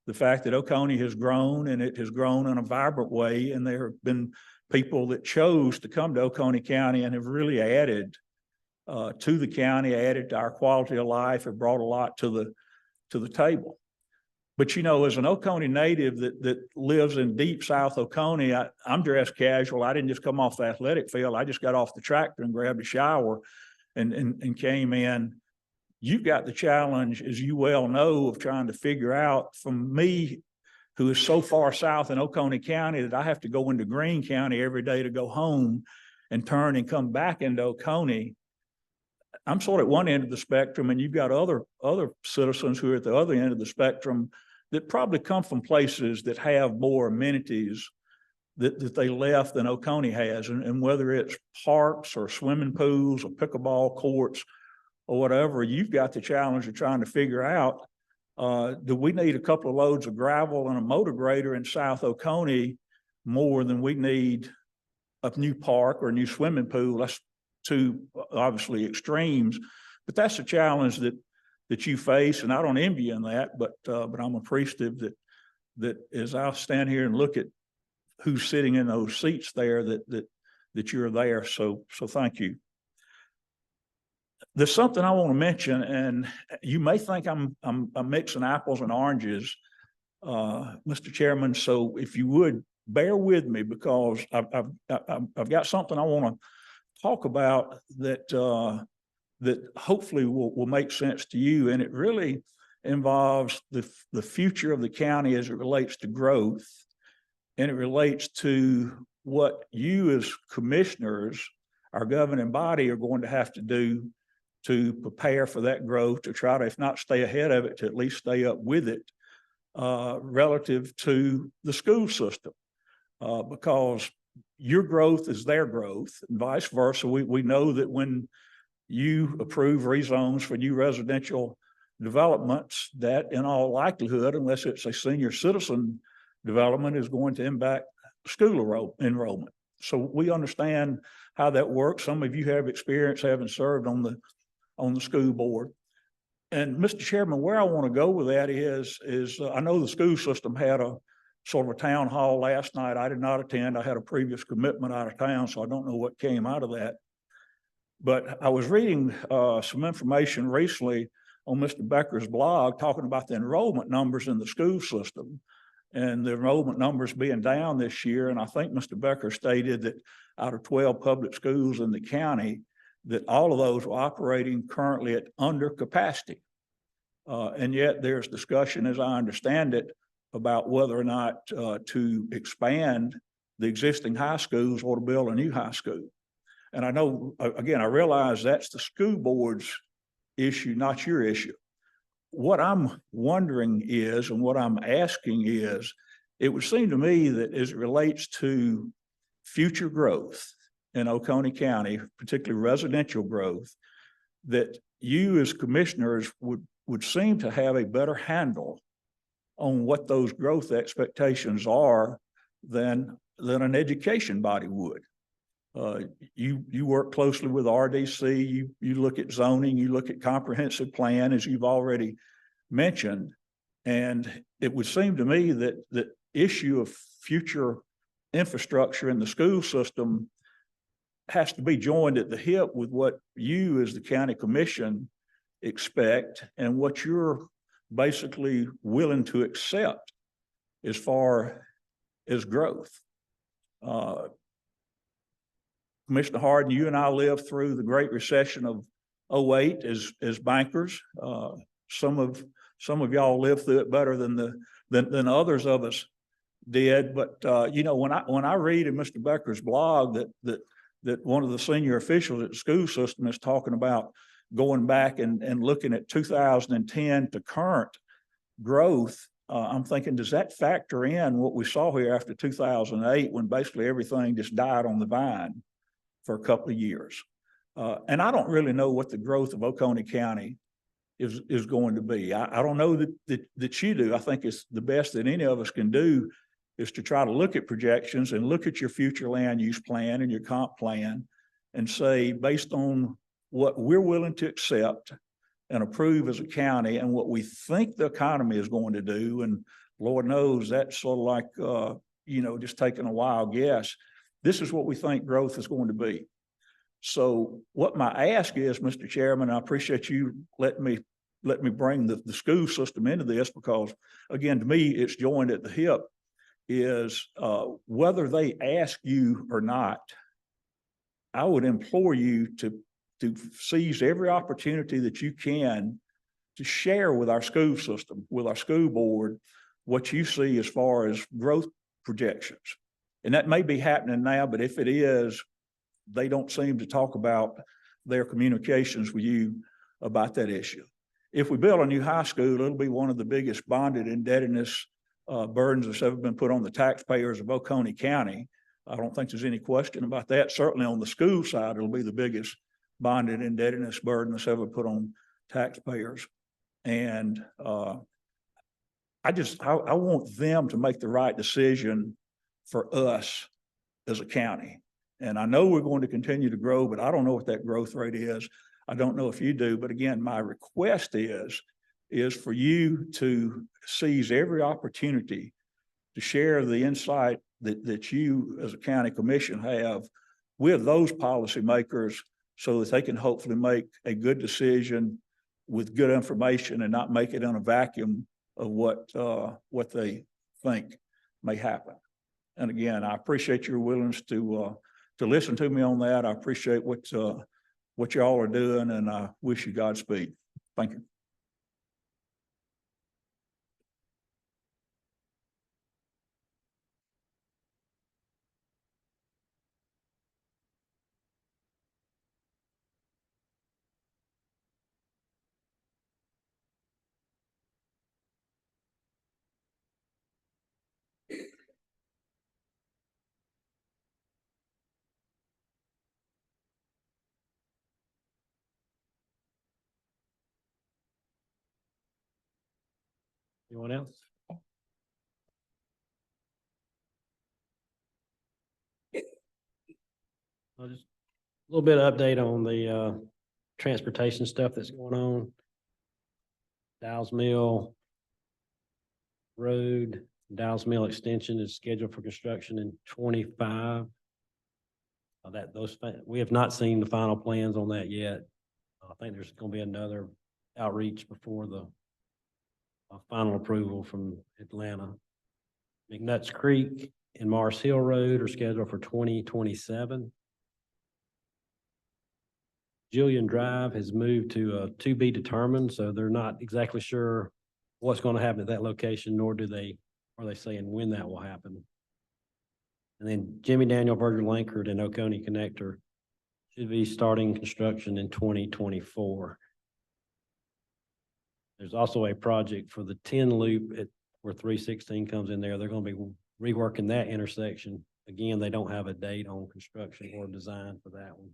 the fact that Oconee has grown, and it has grown in a vibrant way. And there have been people that chose to come to Oconee County and have really added to the county, added to our quality of life, have brought a lot to the table. But, you know, as an Oconee native that lives in deep South Oconee, I'm dressed casual. I didn't just come off the athletic field. I just got off the tractor and grabbed a shower and came in. You've got the challenge, as you well know, of trying to figure out, from me, who is so far south in Oconee County that I have to go into Greene County every day to go home and turn and come back into Oconee. I'm sort of at one end of the spectrum, and you've got other citizens who are at the other end of the spectrum that probably come from places that have more amenities that they left than Oconee has. And whether it's parks or swimming pools or pickleball courts or whatever, you've got the challenge of trying to figure out, do we need a couple of loads of gravel and a motor grader in South Oconee more than we need a new park or a new swimming pool? That's two obviously extremes, but that's a challenge that you face, and I don't envy you in that, but I'm appreciative that as I stand here and look at who's sitting in those seats there, that you're there. So thank you. There's something I want to mention, and you may think I'm mixing apples and oranges, Mr. Chairman. So if you would bear with me, because I've got something I want to talk about that hopefully will make sense to you, and it really involves the future of the county as it relates to growth, and it relates to what you as commissioners, our governing body, are going to have to do to prepare for that growth, to try to, if not stay ahead of it, to at least stay up with it, relative to the school system, because your growth is their growth and vice versa. We know that when you approve rezones for new residential developments, that in all likelihood, unless it's a senior citizen development, is going to impact school enrollment. So we understand how that works. Some of you have experience having served on the school board. And Mr. Chairman, where I want to go with that is I know the school system had a sort of a town hall last night. I did not attend. I had a previous commitment out of town, so I don't know what came out of that. But I was reading some information recently on Mr. Becker's blog talking about the enrollment numbers in the school system and the enrollment numbers being down this year. And I think Mr. Becker stated that out of 12 public schools in the county, that all of those were operating currently at under capacity. And yet there's discussion, as I understand it, about whether or not to expand the existing high schools or to build a new high school. And I know, again, I realize that's the school board's issue, not your issue. What I'm wondering is, and what I'm asking is, it would seem to me that as it relates to future growth in Oconee County, particularly residential growth, that you as commissioners would seem to have a better handle on what those growth expectations are than an education body would. You work closely with RDC, you look at zoning, you look at comprehensive plan, as you've already mentioned. And it would seem to me that the issue of future infrastructure in the school system has to be joined at the hip with what you as the county commission expect and what you're basically willing to accept as far as growth. Commissioner Harden, you and I lived through the Great Recession of 2008 as bankers. Some of y'all lived through it better than others of us did. But you know, when I read in Mr. Becker's blog that that one of the senior officials at the school system is talking about going back and looking at 2010 to current growth. I'm thinking, does that factor in what we saw here after 2008, when basically everything just died on the vine for a couple of years? And I don't really know what the growth of Oconee County is going to be. I don't know that you do. I think it's the best that any of us can do is to try to look at projections and look at your future land use plan and your comp plan and say, based on what we're willing to accept and approve as a county and what we think the economy is going to do, and Lord knows that's sort of like, just taking a wild guess. This is what we think growth is going to be. So what my ask is, Mr. Chairman, I appreciate you letting me bring the school system into this, because again, to me, it's joined at the hip, is whether they ask you or not, I would implore you to seize every opportunity that you can to share with our school system, with our school board, what you see as far as growth projections. And that may be happening now, but if it is, they don't seem to talk about their communications with you about that issue. If we build a new high school, it'll be one of the biggest bonded indebtedness burdens that's ever been put on the taxpayers of Oconee County. I don't think there's any question about that. Certainly on the school side, it'll be the biggest bonded indebtedness burden that's ever put on taxpayers. And I want them to make the right decision for us as a county. And I know we're going to continue to grow, but I don't know what that growth rate is. I don't know if you do, but again, my request is for you to seize every opportunity to share the insight that you as a county commission have with those policymakers so that they can hopefully make a good decision with good information and not make it in a vacuum of what they think may happen. And again, I appreciate your willingness to listen to me on that. I appreciate what y'all are doing, and I wish you Godspeed. Thank you. Anyone else? I'll just a little bit of update on the transportation stuff that's going on. Dow's Mill Road, Dow's Mill Extension is scheduled for construction in 25. We have not seen the final plans on that yet. I think there's going to be another outreach before the final approval from Atlanta. McNutt's Creek and Mars Hill Road are scheduled for 2027. Julian Drive has moved to be determined, so they're not exactly sure what's going to happen at that location, nor are they saying when that will happen. And then Jimmy Daniel, Virgil Lankford, and Oconee Connector should be starting construction in 2024. There's also a project for the 10 loop where 316 comes in there. They're going to be reworking that intersection. Again, they don't have a date on construction or design for that one.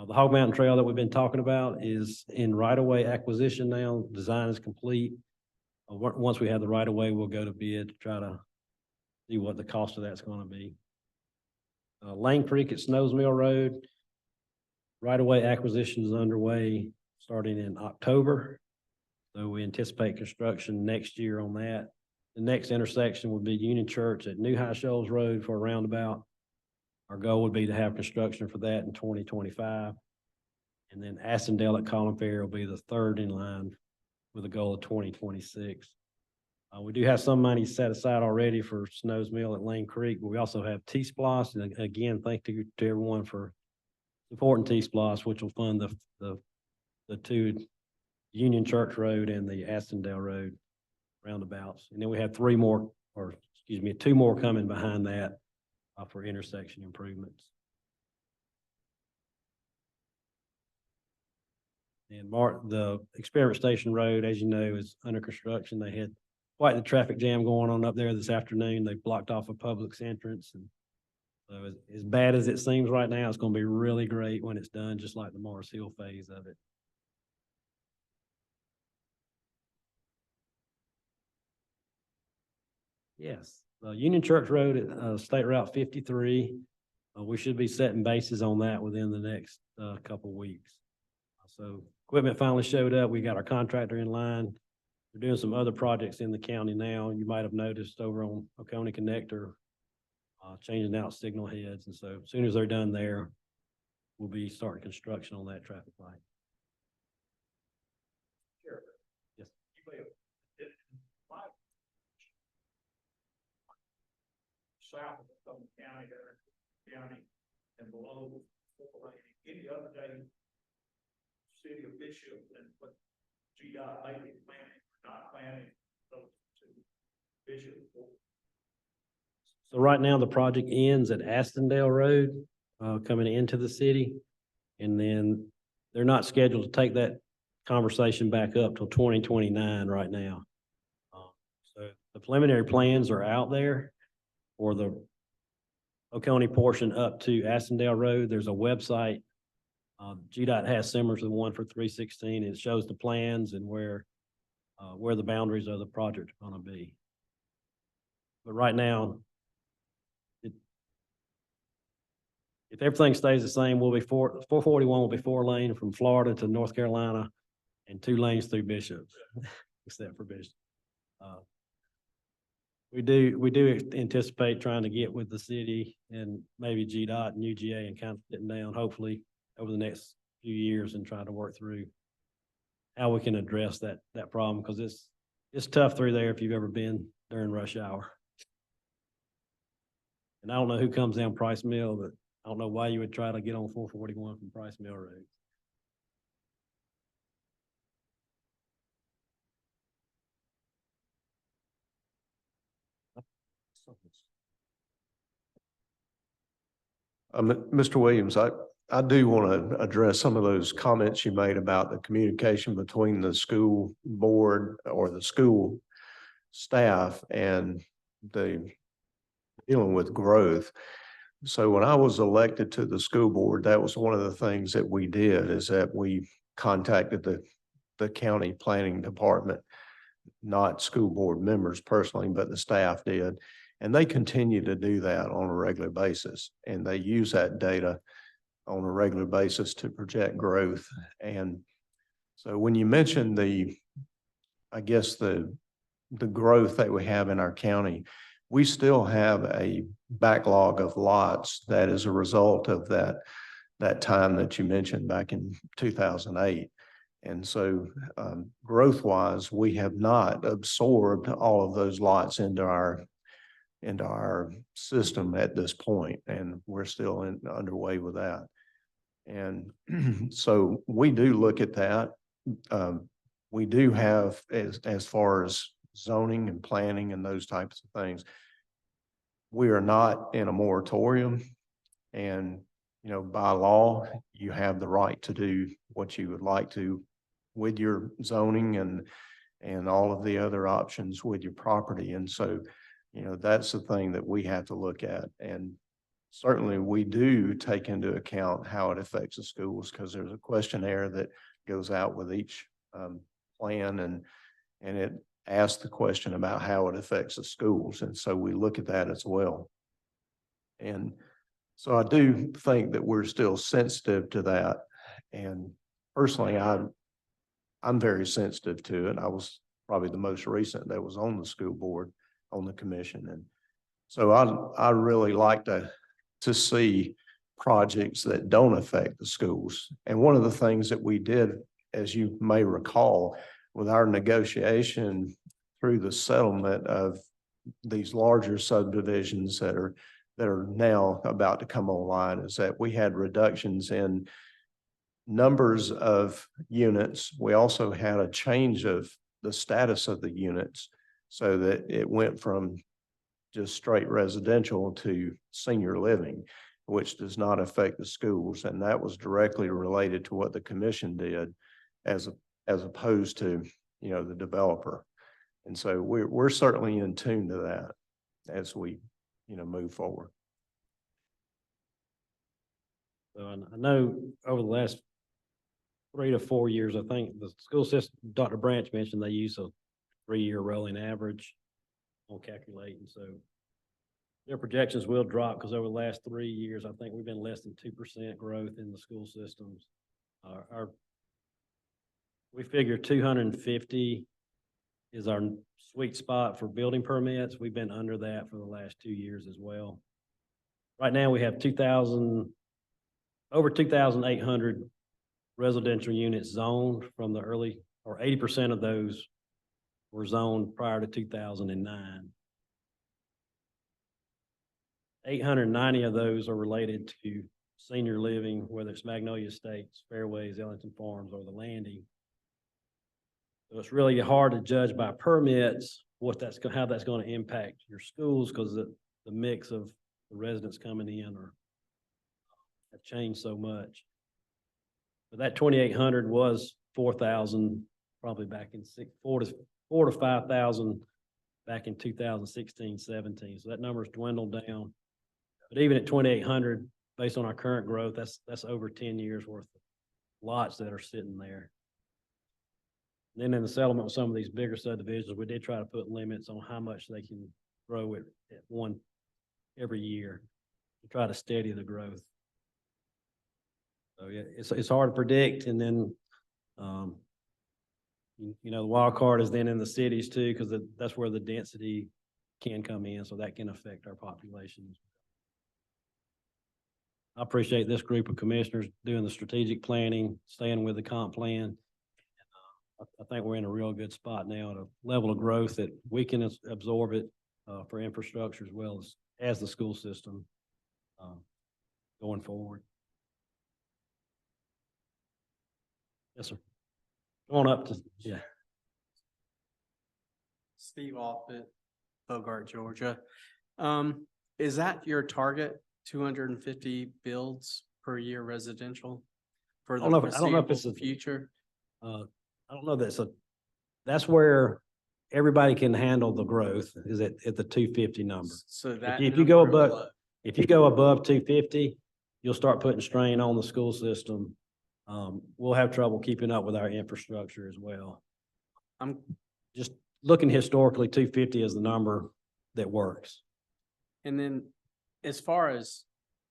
The Hog Mountain Trail that we've been talking about is in right-of-way acquisition now. Design is complete. Once we have the right-of-way, we'll go to bid to try to see what the cost of that's going to be. Lane Creek at Snows Mill Road, right-of-way acquisition is underway starting in October. So we anticipate construction next year on that. The next intersection would be Union Church at New High Shoals Road for a roundabout. Our goal would be to have construction for that in 2025. And then Assendale at Collin Ferry will be the third in line with a goal of 2026. We do have some money set aside already for Snows Mill at Lane Creek, but we also have T-Splosh. And again, thank you to everyone for supporting T-Splosh, which will fund the two Union Church Road and the Assendale Road roundabouts. And then we have two more coming behind that for intersection improvements. And the Experiment Station Road, as you know, is under construction. They had quite the traffic jam going on up there this afternoon. They blocked off a Publix entrance. And so as bad as it seems right now, it's gonna be really great when it's done, just like the Mars Hill phase of it. Yes, Union Church Road at State Route 53. We should be setting bases on that within the next couple weeks. So equipment finally showed up. We got our contractor in line. We're doing some other projects in the county now. You might have noticed over on Oconee Connector, changing out signal heads. And so as soon as they're done there, we'll be starting construction on that traffic light. Sure. Yes. South of Oconee County, county, and below any other day, city of Bishop and what GDOT may be planning, or not planning, those to Bishop. So right now, the project ends at Astondale Road, coming into the city. And then they're not scheduled to take that conversation back up till 2029 right now. So the preliminary plans are out there for the Oconee portion up to Astondale Road. There's a website. GDOT has similar to the one for 316. It shows the plans and where the boundaries of the project are gonna be. But right now, if everything stays the same, we'll be 441 will be 4 lane from Florida to North Carolina and 2 lanes through Bishop, except for Bishop. We do anticipate trying to get with the city and maybe GDOT and UGA and kind of sitting down, hopefully over the next few years, and try to work through how we can address that problem, because it's tough through there if you've ever been during rush hour. And I don't know who comes down Price Mill, but I don't know why you would try to get on 441 from Price Mill Road. Mr. Williams, I do want to address some of those comments you made about the communication between the school board or the school staff and the dealing with growth. So when I was elected to the school board, that was one of the things that we did, is that we contacted the county planning department, not school board members personally, but the staff did. And they continue to do that on a regular basis. And they use that data on a regular basis to project growth. And so when you mention the growth that we have in our county, we still have a backlog of lots that is a result of that time that you mentioned back in 2008. And so growth-wise, we have not absorbed all of those lots into our system at this point, and we're still underway with that. And so we do look at that. We do have, as far as zoning and planning and those types of things, we are not in a moratorium, and by law, you have the right to do what you would like to with your zoning and all of the other options with your property. And so that's the thing that we have to look at. And certainly we do take into account how it affects the schools, because there's a questionnaire that goes out with each plan, and it asks the question about how it affects the schools. And so we look at that as well. And so I do think that we're still sensitive to that. And personally, I'm very sensitive to it. I was probably the most recent that was on the school board, on the commission. And so I really like to see projects that don't affect the schools. And one of the things that we did, as you may recall, with our negotiation through the settlement of these larger subdivisions that are now about to come online, is that we had reductions in numbers of units. We also had a change of the status of the units, so that it went from just straight residential to senior living, which does not affect the schools. And that was directly related to what the commission did. as, as opposed to, you know, the developer. And so we're certainly in tune to that as we, you know, move forward. So I know over the last 3 to 4 years, I think the school system, Dr. Branch mentioned they use a 3-year rolling average on calculating. So their projections will drop because over the last 3 years, I think we've been less than 2% growth in the school systems. We figure 250 is our sweet spot for building permits. We've been under that for the last 2 years as well. Right now, we have over 2,800 residential units zoned from the early, or 80% of those were zoned prior to 2009. 890 of those are related to senior living, whether it's Magnolia Estates, Fairways, Ellington Farms, or the Landing. So it's really hard to judge by permits how that's going to impact your schools because the mix of the residents coming in have changed so much. But that 2,800 was 4,000 probably back in 4 to 5,000 back in 2016, 17. So that number's dwindled down. But even at 2,800, based on our current growth, that's over 10 years worth of lots that are sitting there. And then in the settlement with some of these bigger subdivisions, we did try to put limits on how much they can grow at one every year to try to steady the growth. So yeah, it's hard to predict. And then, you know, the wild card is then in the cities too, because that's where the density can come in. So that can affect our populations. I appreciate this group of commissioners doing the strategic planning, staying with the comp plan. I think we're in a real good spot now at a level of growth that we can absorb it for infrastructure as well as the school system going forward. Yes, sir. Go on up to, yeah. Steve Offutt, Bogart, Georgia. Is that your target, 250 builds per year residential for the foreseeable future? I don't know that's where everybody can handle the growth is at the 250 number. So that if you go above 250, you'll start putting strain on the school system. We'll have trouble keeping up with our infrastructure as well. I'm just looking historically, 250 is the number that works. And then as far as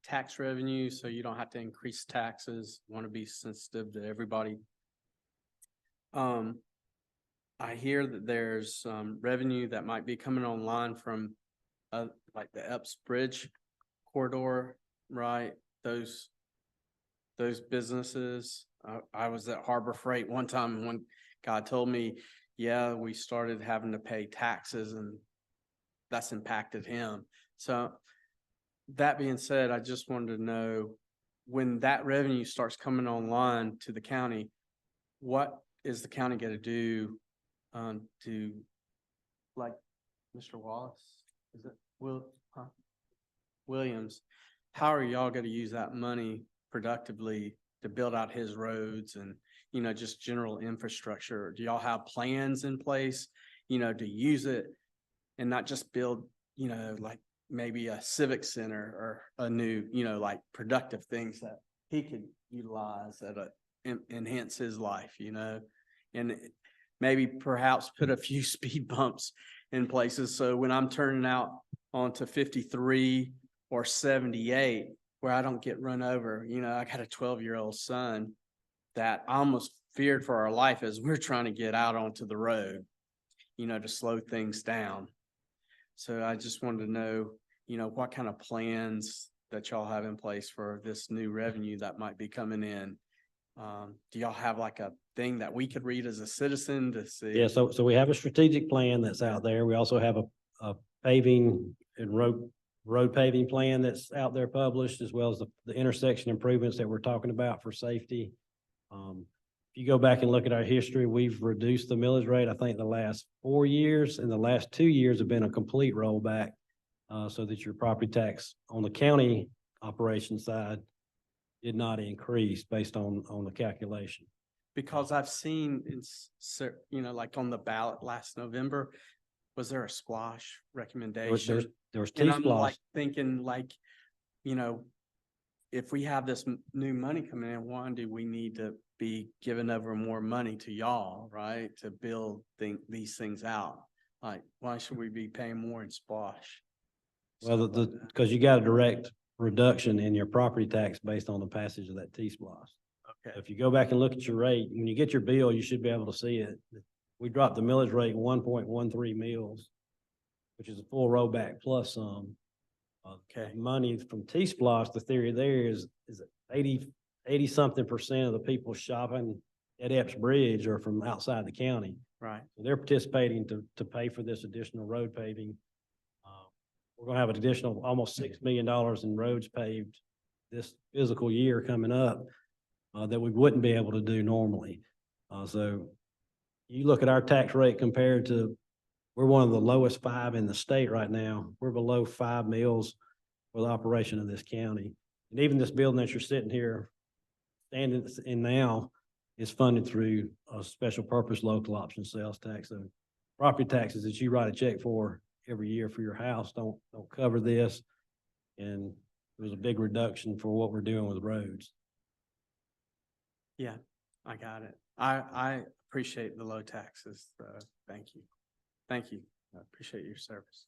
tax revenue, so you don't have to increase taxes, want to be sensitive to everybody. I hear that there's revenue that might be coming online from like the Epps Bridge corridor, right? Those businesses. I was at Harbor Freight one time and one guy told me, yeah, we started having to pay taxes and that's impacted him. So that being said, I just wanted to know when that revenue starts coming online to the county, what is the county going to do to, like Mr. Wallace, is it Williams? How are y'all going to use that money productively to build out his roads and, you know, just general infrastructure? Do y'all have plans in place, you know, to use it and not just build, you know, like maybe a civic center or a new, you know, like productive things that he could utilize that enhance his life, you know, and maybe perhaps put a few speed bumps in places. So when I'm turning out onto 53 or 78, where I don't get run over, you know, I got a 12-year-old son that I almost feared for our life as we're trying to get out onto the road, you know, to slow things down. So I just wanted to know, you know, what kind of plans that y'all have in place for this new revenue that might be coming in. Do y'all have like a thing that we could read as a citizen to see? Yeah, so we have a strategic plan that's out there. We also have a paving and road paving plan that's out there published, as well as the intersection improvements that we're talking about for safety. If you go back and look at our history, we've reduced the millage rate, I think the last 4 years, and the last 2 years have been a complete rollback, so that your property tax on the county operation side did not increase based on the calculation. Because I've seen like on the ballot last November, was there a splash recommendation? There was And I'm T-Splosh. like thinking like, you know, if we have this new money coming in, why do we need to be giving over more money to y'all, right? To build these things out? Like, why should we be paying more in splash? Well, Stuff like that. because you got a direct reduction in your property tax based on the passage of that T-Splosh. Okay, If you go back and look at your rate, when you get your bill, you should be able to see it. We dropped the millage rate 1.13 mils, which is a full rollback plus some. Okay. Money from T-Splosh, the theory there is 80 something percent of the people shopping at Epps Bridge are from outside the county. right. So they're participating to pay for this additional road paving. We're gonna have an additional almost $6 million in roads paved this physical year coming up that we wouldn't be able to do normally. So you look at our tax rate compared to, we're one of the lowest 5 in the state right now. We're below 5 mils for the operation of this county. And even this building that you're sitting here standing in now is funded through a special purpose local option sales tax. So property taxes that you write a check for every year for your house don't cover this. And there's a big reduction for what we're doing with roads. Yeah, I got it. I appreciate the low taxes. Thank you. Thank you. I appreciate your service.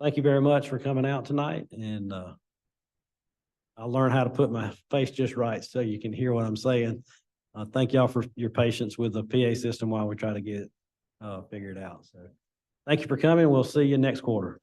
Thank you very much for coming out tonight, and I'll learn how to put my face just right so you can hear what I'm saying. Thank y'all for your patience with the PA system while we try to get it figured out. So thank you for coming. We'll see you next quarter.